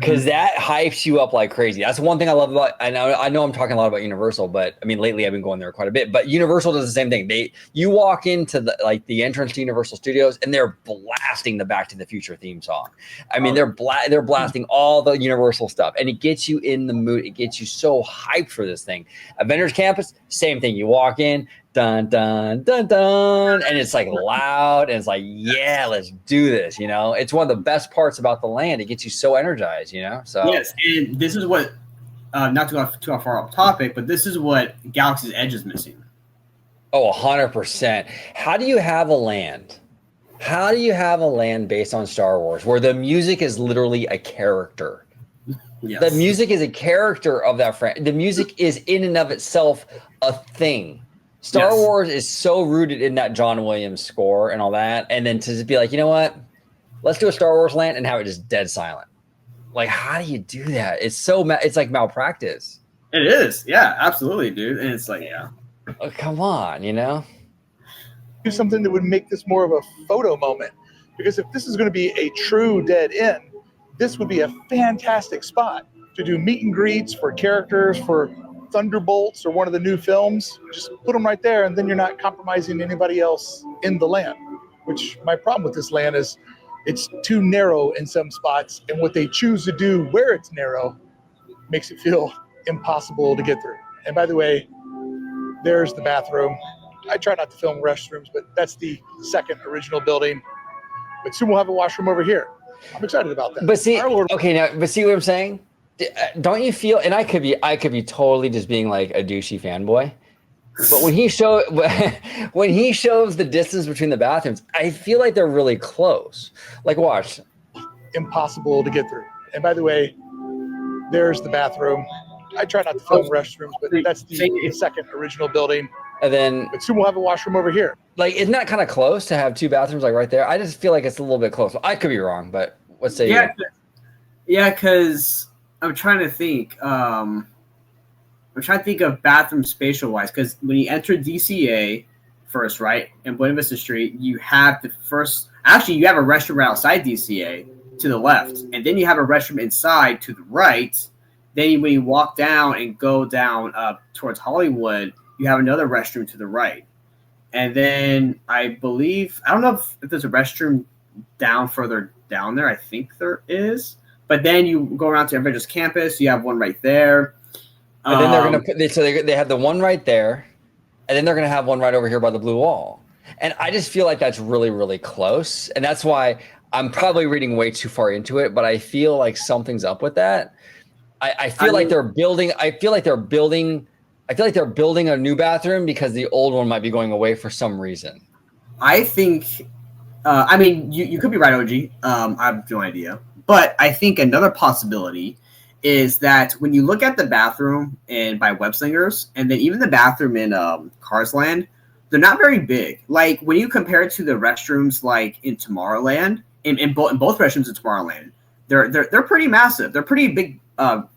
Because that hypes you up like crazy. That's one thing I love about. I know I'm talking a lot about Universal, but I mean lately I've been going there quite a bit. But Universal does the same thing. You walk into the entrance to Universal Studios and they're blasting the Back to the Future theme song. I mean they're blasting all the Universal stuff, and it gets you in the mood. It gets you so hyped for this thing. Avengers Campus, same thing. You walk in. Dun dun dun dun, and it's like loud, and it's like, yeah, let's do this. It's one of the best parts about the land. It gets you so energized. So yes, and this is what, not to go too far off topic, but this is what Galaxy's Edge is missing. Oh, 100%. How do you have a land? How do you have a land based on Star Wars where the music is literally a character? Yes. The music is a character of that friend. The music is in and of itself a thing. Star Yes. Wars is so rooted in that John Williams score and all that, and then to just be like, you know what? Let's do a Star Wars land and have it just dead silent. Like, how do you do that? It's so it's like malpractice. It is. Yeah, absolutely, dude. And it's like, yeah. Oh, come on, you know? Do something that would make this more of a photo moment. Because if this is going to be a true dead end, this would be a fantastic spot to do meet and greets for characters, for Thunderbolts or one of the new films. Just put them right there, and then you're not compromising anybody else in the land. Which my problem with this land is it's too narrow in some spots, and what they choose to do where it's narrow makes it feel impossible to get through. And by the way, there's the bathroom. I try not to film restrooms, but that's the second original building. But soon we'll have a washroom over here. I'm excited about that. But see, okay, now, but see what I'm saying? Don't you feel? And I could be totally just being like a douchey fanboy. But when he shows the distance between the bathrooms, I feel like they're really close. Like, watch. Impossible to get through. And by the way, there's the bathroom. I try not to film restrooms, but that's the second original building. And then, but soon we'll have a washroom over here. Like, isn't that kind of close to have two bathrooms like right there? I just feel like it's a little bit close. I could be wrong, but what say you? Yeah, because I'm trying to think. I'm trying to think of bathroom spatial wise, because when you enter DCA first, right, in Buena Vista Street, you have the first. Actually, you have a restroom right outside DCA to the left, and then you have a restroom inside to the right. Then when you walk down and go down towards Hollywood, you have another restroom to the right. And then I believe, I don't know if there's a restroom down further down there. I think there is. But then you go around to Avengers Campus. You have one right there. And then they're going to put, so they have the one right there. And then they're going to have one right over here by the blue wall. And I just feel like that's really, really close. And that's why I'm probably reading way too far into it. But I feel like something's up with that. I feel like they're building a new bathroom because the old one might be going away for some reason. I think, you could be right, OG. I have no idea. But I think another possibility is that when you look at the bathroom by Web Slingers, and then even the bathroom in Cars Land, they're not very big. Like, when you compare it to the restrooms like in Tomorrowland, in both restrooms in Tomorrowland, they're pretty massive. They're pretty big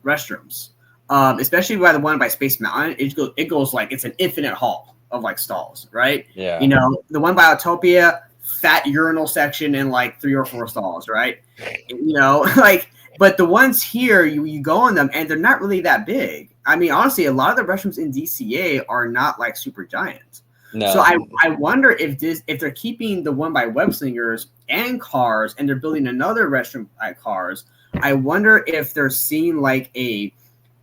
restrooms. Especially by the one by Space Mountain, it goes like it's an infinite hall of like stalls, right? Yeah. You know, the one by Autopia, fat urinal section and like 3 or 4 stalls, right? You know, like, but the ones here, you go in them and they're not really that big. I mean, honestly, a lot of the restrooms in DCA are not like super giant. No. So I wonder if they're keeping the one by Web Slingers and Cars, and they're building another restroom at Cars. I wonder if they're seeing like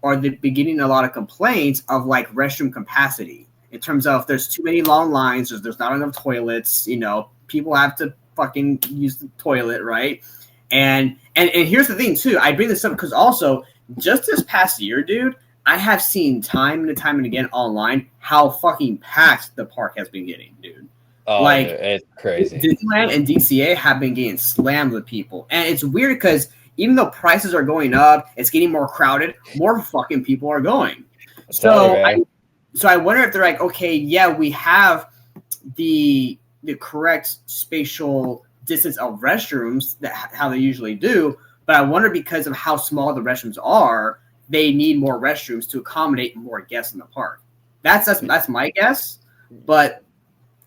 or they're beginning a lot of complaints of like restroom capacity in terms of there's too many long lines, there's not enough toilets, you know, people have to fucking use the toilet, right? And here's the thing too, I bring this up because also just this past year, dude, I have seen time and again online how fucking packed the park has been getting, dude. Oh, like, it's crazy. Disneyland and DCA have been getting slammed with people, and it's weird because even though prices are going up, it's getting more crowded, more fucking people are going. So I wonder if they're like, okay, yeah, we have the correct spatial distance of restrooms, how they usually do, but I wonder because of how small the restrooms are, they need more restrooms to accommodate more guests in the park. That's my guess, but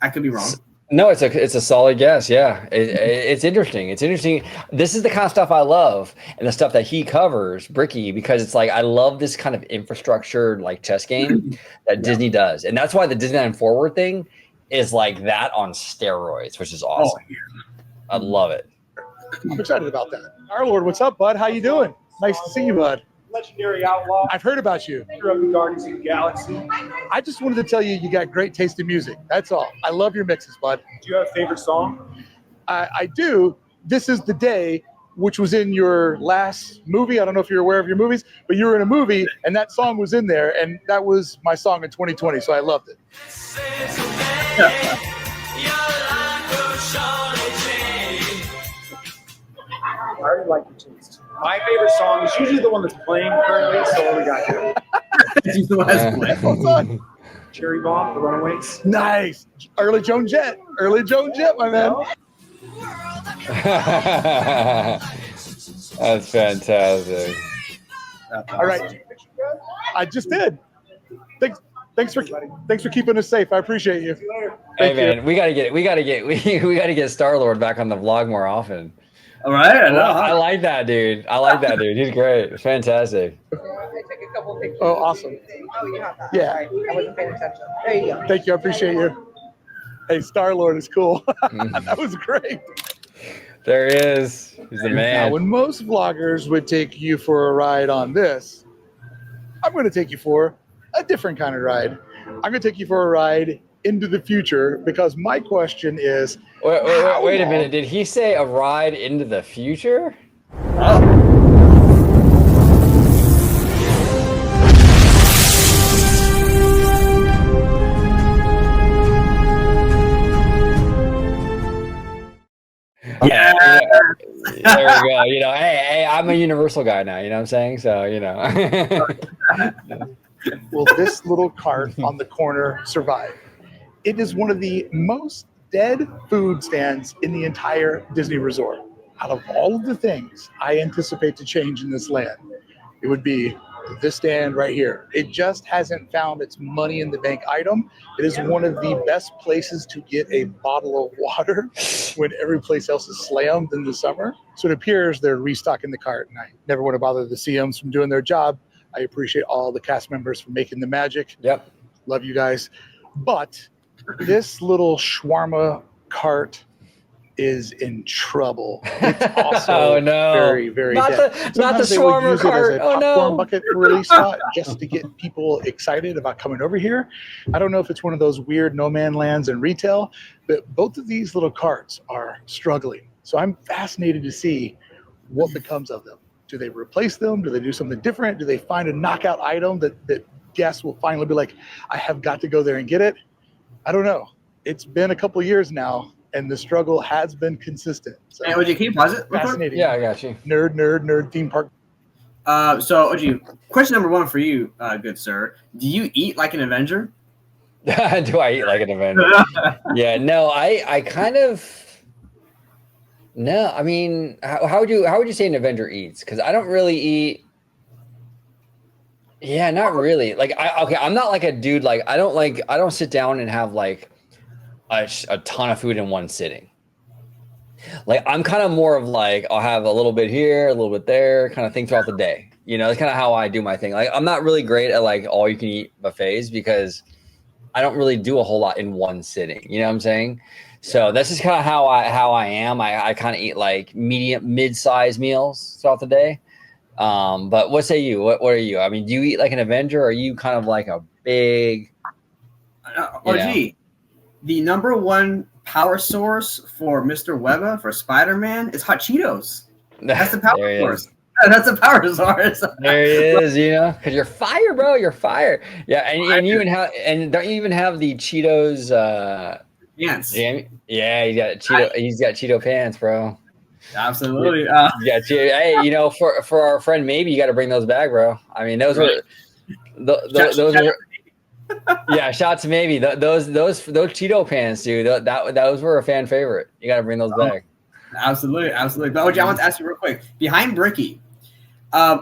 I could be wrong. No, it's a solid guess. Yeah, it's interesting. It's interesting. This is the kind of stuff I love, and the stuff that he covers, Bricky, because it's like I love this kind of infrastructure, like chess game that Disney does, and that's why the Disneyland Forward thing is like that on steroids, which is awesome. I love it. I'm excited about that. Our Lord, what's up, bud? How you doing? Nice to see you, bud. Legendary outlaw. I've heard about you. You're up in Guardians of the Galaxy. I just wanted to tell you got great taste in music. That's all. I love your mixes, bud. Do you have a favorite song? I do. This Is the Day, which was in your last movie. I don't know if you're aware of your movies, but you were in a movie, and that song was in there, and that was my song in 2020, so I loved it. I already like your taste. My favorite song is usually the one that's playing currently, so what we got here. Cherry Bomb, the Runaways. Nice. Early Joan Jett, my man. That's fantastic. All right, I just did. Thanks for keeping us safe. I appreciate you. Hey man, we gotta get Star-Lord back on the vlog more often. All right, I like that dude. He's great. It's fantastic. I took a couple pictures. Oh, awesome. Oh, you have that. Yeah. Sorry, I wasn't paying attention. There you go. Thank you. I appreciate you. Hey, Star-Lord is cool. That was great. There he is. He's the man. Now, when most vloggers would take you for a ride on this, I'm going to take you for a different kind of ride. I'm going to take you for a ride into the future because my question is... Wait a minute. Did he say a ride into the future? Yeah. There we go. You know, hey, I'm a Universal guy now. You know what I'm saying? So, you know. Will this little cart on the corner survive? It is one of the most dead food stands in the entire Disney resort. Out of all of the things I anticipate to change in this land, it would be this stand right here. It just hasn't found its money in the bank item. It is one of the best places to get a bottle of water when every place else is slammed in the summer. So it appears they're restocking the cart, and I never want to bother the CMs from doing their job. I appreciate all the cast members for making the magic. Yep. Love you guys. But this little shawarma cart is in trouble. It's also Oh, no. very, very Not dead. not the Sometimes they would shawarma use it as cart. a Oh, no. popcorn bucket release spot just to get people excited about coming over here. I don't know if it's one of those weird no man lands in retail, but both of these little carts are struggling. So I'm fascinated to see what becomes of them. Do they replace them? Do they do something different? Do they find a knockout item that guests will finally be like, I have got to go there and get it? I don't know. It's been a couple of years now, and the struggle has been consistent. So, Hey, OG, can you pause it? real quick? fascinating. Yeah, I got you. Nerd theme park. So, OG, question number one for you, good sir. Do you eat like an Avenger? Do I eat like an Avenger? Yeah, no, I kind of. No, I mean, how would you say an Avenger eats? Because I don't really eat. Yeah, not really. Like, I'm not like a dude. Like, I don't sit down and have like a ton of food in one sitting. Like, I'm kind of more of like, I'll have a little bit here, a little bit there, kind of thing throughout the day. You know, that's kind of how I do my thing. Like, I'm not really great at like all you can eat buffets because I don't really do a whole lot in one sitting. You know what I'm saying? So that's just kind of how I am. I kind of eat like mid-sized meals throughout the day. But what say you? What are you? I mean, do you eat like an Avenger? Or are you kind of like a big OG, the number one power source for Mr. Webba for Spider-Man is hot Cheetos. That's the power There he source. is. That's a power source. There he is, you know, because you're fire, bro. You're fire. Yeah, and you even have, and don't you even have the Cheetos? Yes, Jam? Yeah, he's got Cheeto pants, bro. absolutely. Yeah, hey, you know, for our friend, maybe you got to bring those back, bro. I mean, those were those were. Yeah, shout to maybe those Cheeto pants, dude. Those were a fan favorite. You got to bring those back. Absolutely. But OG, I want to ask you real quick. Behind Bricky,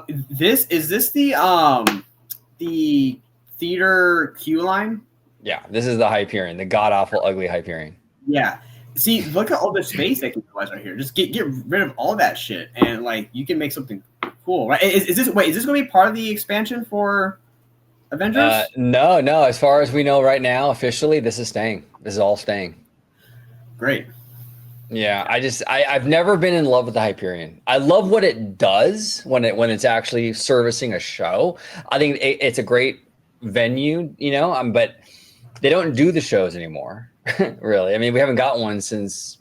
is this the theater queue line? Yeah, this is the Hyperion, the god awful ugly Hyperion. Yeah. See, look at all the space they can utilize right here. Just get rid of all that shit, and like you can make something cool, right? Is this going to be part of the expansion for Avengers? No. As far as we know right now, officially, this is staying. This is all staying. Great. Yeah, I've never been in love with the Hyperion. I love what it does when it's actually servicing a show. I think it's a great venue, you know. But they don't do the shows anymore, really. I mean, we haven't got one since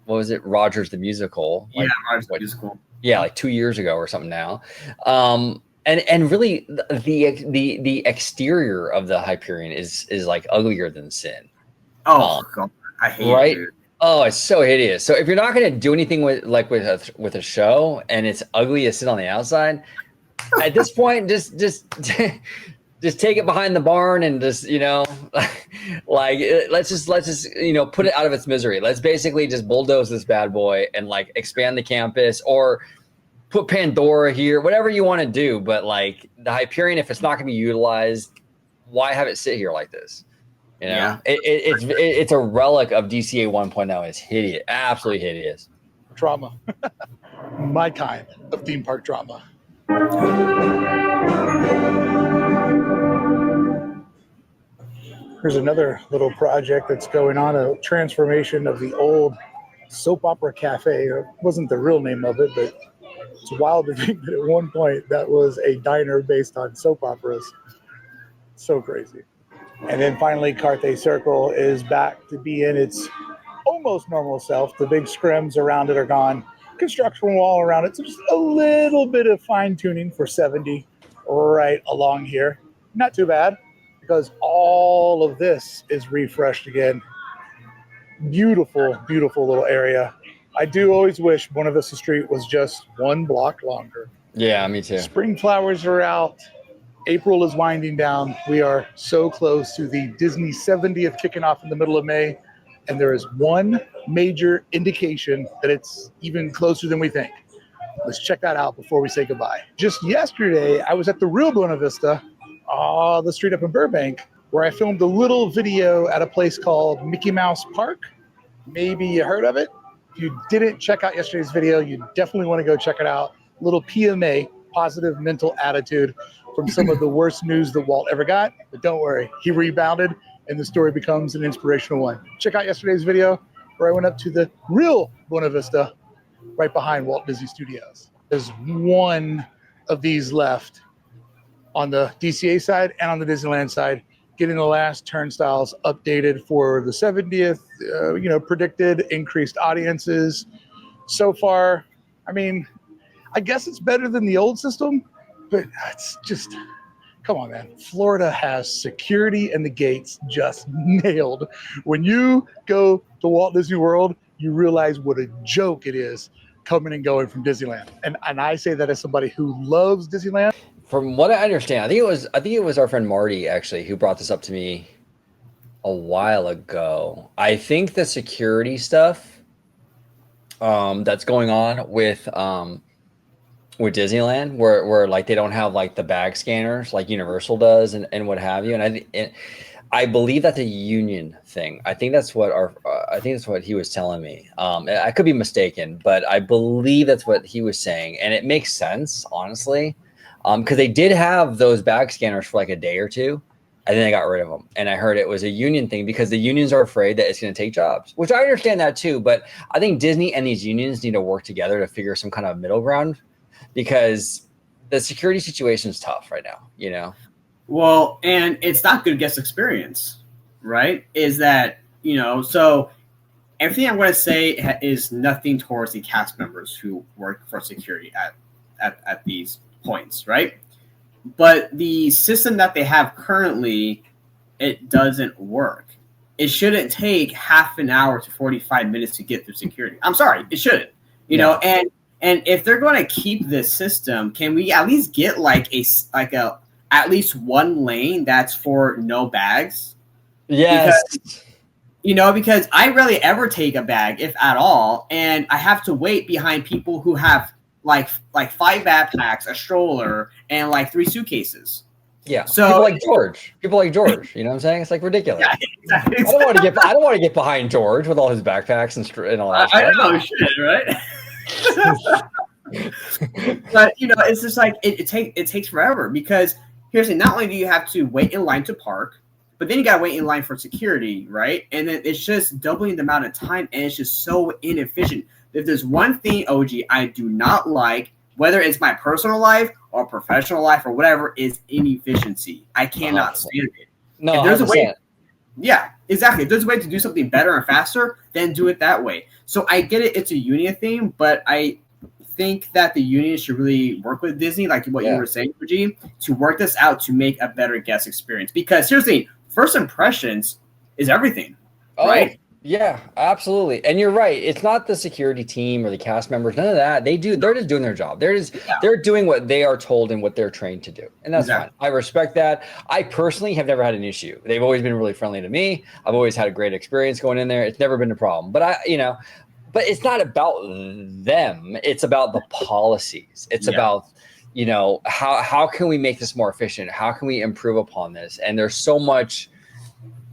what was it, Rogers the Musical? Like, Rogers the Musical. Yeah, like 2 years ago or something now. And really, the exterior of the Hyperion is like uglier than sin. Oh, God, I hate right? it. Oh, it's so hideous. So if you're not going to do anything with a show and it's ugly as sin on the outside, at this point, just just take it behind the barn and just, like let's just put it out of its misery. Let's basically just bulldoze this bad boy and like expand the campus or put Pandora here, whatever you want to do. But like the Hyperion, if it's not going to be utilized, why have it sit here like this? It's a relic of DCA 1.0. It's hideous, absolutely hideous. Drama. My kind of theme park drama. Here's another little project that's going on, a transformation of the old soap opera cafe. It wasn't the real name of it, but it's wild to think that at one point that was a diner based on soap operas. So crazy. And then finally, Carthay Circle is back to be in its almost normal self. The big scrims around it are gone. Construction wall around it. So just a little bit of fine tuning for 70 right along here. Not too bad, because all of this is refreshed again. Beautiful, beautiful little area. I do always wish Buena Vista Street was just one block longer. Yeah, me too. Spring flowers are out. April is winding down. We are so close to the Disney 70th kicking off in the middle of May. And there is one major indication that it's even closer than we think. Let's check that out before we say goodbye. Just yesterday, I was at the real Buena Vista, the street up in Burbank, where I filmed a little video at a place called Mickey Mouse Park. Maybe you heard of it. If you didn't check out yesterday's video, you definitely want to go check it out. Little PMA, positive mental attitude, from some of the worst news that Walt ever got. But don't worry, he rebounded and the story becomes an inspirational one. Check out yesterday's video where I went up to the real Buena Vista right behind Walt Disney Studios. There's one of these left on the DCA side and on the Disneyland side, getting the last turnstiles updated for the 70th, predicted increased audiences. So far, I mean, I guess it's better than the old system, but it's just, come on, man. Florida has security and the gates just nailed. When you go to Walt Disney World, you realize what a joke it is coming and going from Disneyland. And I say that as somebody who loves Disneyland. From what I understand, I think it was our friend Marty actually who brought this up to me a while ago. I think the security stuff that's going on with Disneyland, where like they don't have like the bag scanners like Universal does and what have you, and I believe that's a union thing. I think that's what he was telling me. I could be mistaken, but I believe that's what he was saying, and it makes sense, honestly, because they did have those bag scanners for like a day or two, and then they got rid of them. And I heard it was a union thing because the unions are afraid that it's going to take jobs, which I understand that too. But I think Disney and these unions need to work together to figure some kind of middle ground, because the security situation is tough right now, Well, and it's not good guest experience, right? Is that, so everything I'm going to say is nothing towards the cast members who work for security at these points, right? But the system that they have currently, it doesn't work. It shouldn't take half an hour to 45 minutes to get through security. I'm sorry, it shouldn't, and if they're going to keep this system, can we at least get at least one lane that's for no bags? Yes. Because I rarely ever take a bag, if at all, and I have to wait behind people who have like 5 backpacks, a stroller, and like 3 suitcases. Yeah. So people like George, you know what I'm saying? It's like ridiculous. Yeah, exactly. I don't want to get behind George with all his backpacks and all that stuff. I know, shit, right? But it's just like it takes forever, because here's the thing, not only do you have to wait in line to park, but then you gotta wait in line for security, right? And then it's just doubling the amount of time, and it's just so inefficient. If there's one thing, OG, I do not like, whether it's my personal life or professional life or whatever, is inefficiency. I cannot stand it. No, if there's 100%. a way, yeah, exactly. If there's a way to do something better and faster, then do it that way. So I get it, it's a union thing, but I think that the union should really work with Disney, like what you were saying, OG, to work this out to make a better guest experience. Because here's the thing, first impressions is everything, right? Yeah, absolutely. And you're right. It's not the security team or the cast members. None of that. They're just doing their job. They're doing what they are told and what they're trained to do. And that's fine. I respect that. I personally have never had an issue. They've always been really friendly to me. I've always had a great experience going in there. It's never been a problem. But but it's not about them. It's about the policies. It's about, how can we make this more efficient? How can we improve upon this? And there's so much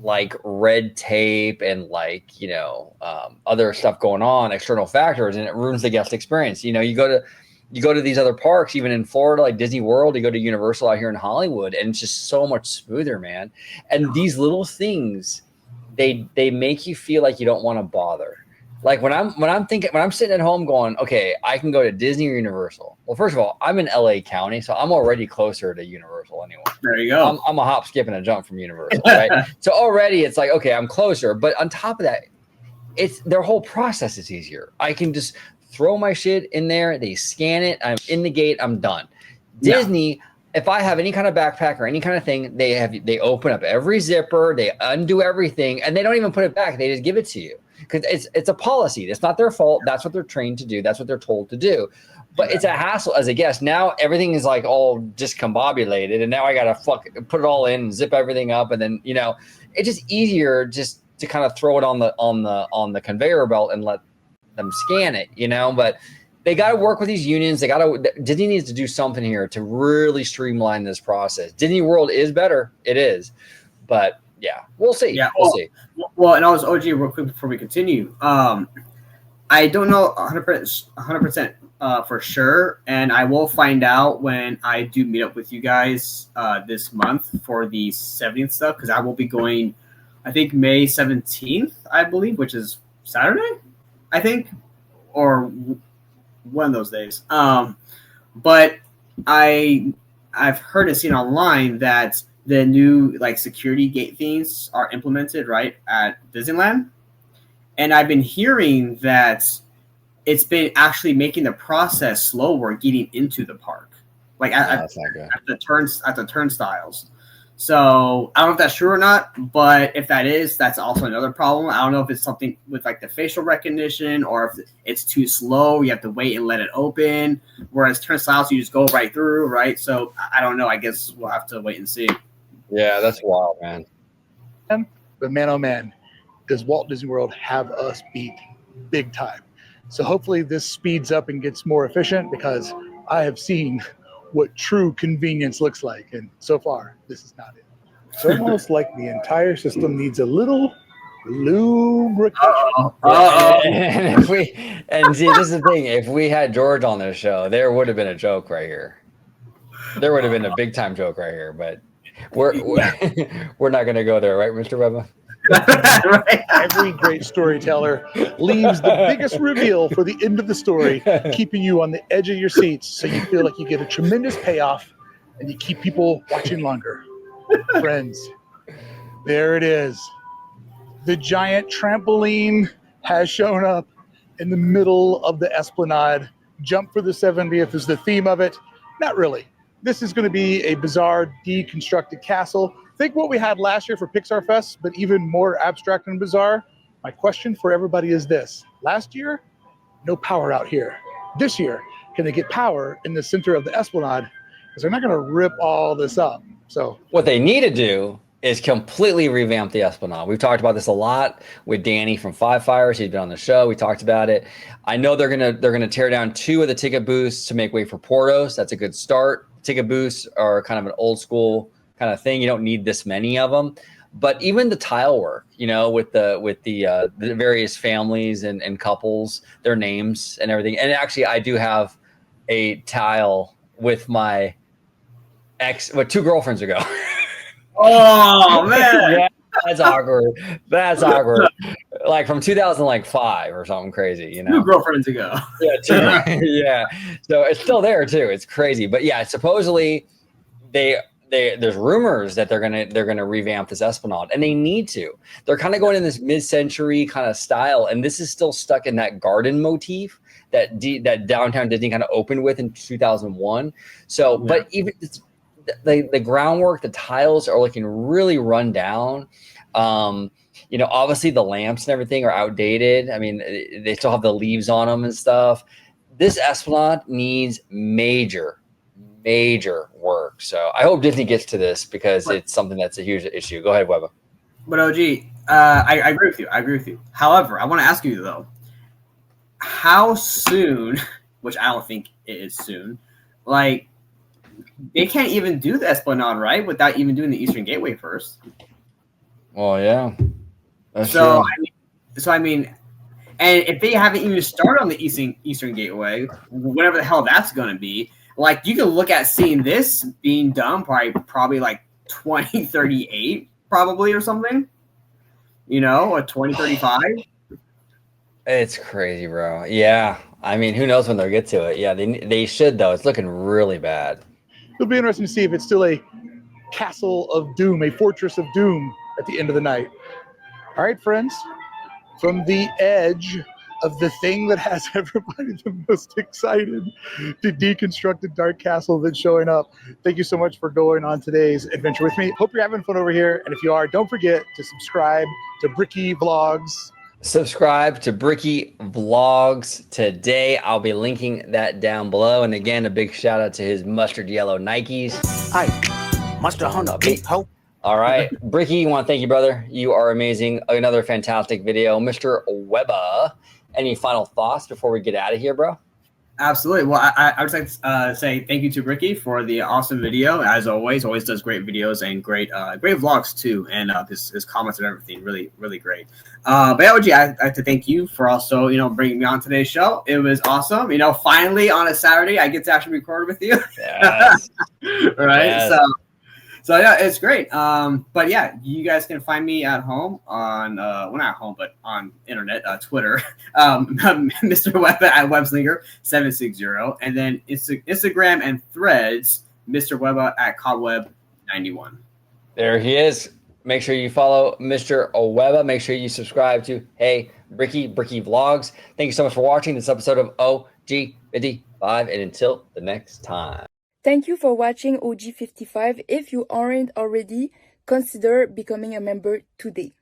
like red tape and other stuff going on, external factors, and it ruins the guest experience. You go to these other parks, even in Florida, like Disney World, you go to Universal out here in Hollywood, and it's just so much smoother, man. And these little things, they make you feel like you don't want to bother. Like when I'm sitting at home going, okay, I can go to Disney or Universal. Well, first of all, I'm in LA County, so I'm already closer to Universal anyway. There you go. I'm a hop, skip, and a jump from Universal, right? So already it's like, okay, I'm closer. But on top of that, their whole process is easier. I can just throw my shit in there. They scan it. I'm in the gate. I'm done. Disney, if I have any kind of backpack or any kind of thing, they open up every zipper, they undo everything, and they don't even put it back. They just give it to you. Because it's a policy. It's not their fault. That's what they're trained to do. That's what they're told to do. But it's a hassle as a guest. Now everything is like all discombobulated, and now I gotta put it all in, zip everything up, and then it's just easier just to kind of throw it on the conveyor belt and let them scan it. But they got to work with these unions. Disney needs to do something here to really streamline this process. Disney World is better. It is, but. Yeah, we'll see. Yeah, we'll see. Well, and I was OG real quick before we continue. I don't know 100% for sure, and I will find out when I do meet up with you guys this month for the 70th stuff, because I will be going, I think May 17th, I believe, which is Saturday, I think, or one of those days. But I've heard and seen online that the new security gate things are implemented right at Disneyland. And I've been hearing that it's been actually making the process slower getting into the park. At the turnstiles. So I don't know if that's true or not, but if that is, that's also another problem. I don't know if it's something with the facial recognition, or if it's too slow, you have to wait and let it open. Whereas turnstiles, you just go right through, right? So I don't know. I guess we'll have to wait and see. Yeah, that's wild, man. But man, oh man, does Walt Disney World have us beat big time. So hopefully this speeds up and gets more efficient, because I have seen what true convenience looks like. And so far, this is not it. It's almost like the entire system needs a little lubrication. And see, this is the thing. If we had George on this show, there would have been a joke right here. There would have been a big time joke right here, but we're not going to go there, right, Mr. Webba? Every great storyteller leaves the biggest reveal for the end of the story, keeping you on the edge of your seats so you feel like you get a tremendous payoff and you keep people watching longer. Friends, there it is. The giant trampoline has shown up in the middle of the Esplanade. Jump for the 70th is the theme of it. Not really. This is going to be a bizarre, deconstructed castle. Think what we had last year for Pixar Fest, but even more abstract and bizarre. My question for everybody is this. Last year, no power out here. This year, can they get power in the center of the Esplanade? Because they're not going to rip all this up. So what they need to do is completely revamp the Esplanade. We've talked about this a lot with Danny from Five Fires. He's been on the show. We talked about it. I know they're gonna tear down 2 of the ticket booths to make way for Portos. That's a good start. Ticket booths are kind of an old school kind of thing. You don't need this many of them. But even the tile work, with the various families and couples, their names and everything. And actually, I do have a tile with my ex, 2 girlfriends ago. Oh man, yeah, that's awkward. That's awkward. Like from 2005 or something crazy, 2 girlfriends ago. Yeah, 2. Yeah. So it's still there too. It's crazy, but yeah, supposedly there's rumors that they're gonna revamp this Esplanade, and they need to. They're kind of going in this mid-century kind of style, and this is still stuck in that garden motif that downtown Disney kind of opened with in 2001. So, but even the groundwork, the tiles are looking really run down. you know, obviously the lamps and everything are outdated. I mean, they still have the leaves on them and stuff. This Esplanade needs major work. So I hope Disney gets to this because it's something that's a huge issue. Go ahead, Webba. But OG, I agree with you. I agree with you. However, I want to ask you though, how soon, which I don't think it is soon, like they can't even do the Esplanade right without even doing the Eastern Gateway first. Well, yeah. That's So true. I mean, and if they haven't even started on the Eastern Gateway, whatever the hell that's going to be, like you can look at seeing this being done probably like 2038 probably or something, you know, or 2035. It's crazy, bro. Yeah. I mean, who knows when they'll get to it? Yeah, they should though. It's looking really bad. It'll be interesting to see if it's still a castle of doom, a fortress of doom at the end of the night. All right, friends, from the edge of the thing that has everybody the most excited, the deconstructed Dark Castle that's showing up. Thank you so much for going on today's adventure with me. Hope you're having fun over here. And if you are, don't forget to subscribe to Bricky Vlogs. Subscribe to Bricky Vlogs today. I'll be linking that down below. And again, a big shout out to his mustard yellow Nikes. Hey, mustard on the beat, ho. All right, Bricky, I want to thank you, brother. You are amazing. Another fantastic video. Mr. Webba, any final thoughts before we get out of here, bro? Absolutely. Well, I would like to say thank you to Bricky for the awesome video. As always does great videos and great vlogs too, and his comments and everything really great. But yeah, OG, I have to thank you for also bringing me on today's show. It was awesome. Finally on a Saturday I get to actually record with you. Yes. Right. Yes. So yeah, it's great. But yeah, you guys can find me at home on well, not at home, but on internet, Twitter, Mr. Webba at Webslinger760, and then Instagram and Threads, Mr. Webba at Cobweb91. There he is. Make sure you follow Mr. Webba. Make sure you subscribe to Bricky Vlogs. Thank you so much for watching this episode of OG55, and until the next time. Thank you for watching OG55. If you aren't already, consider becoming a member today.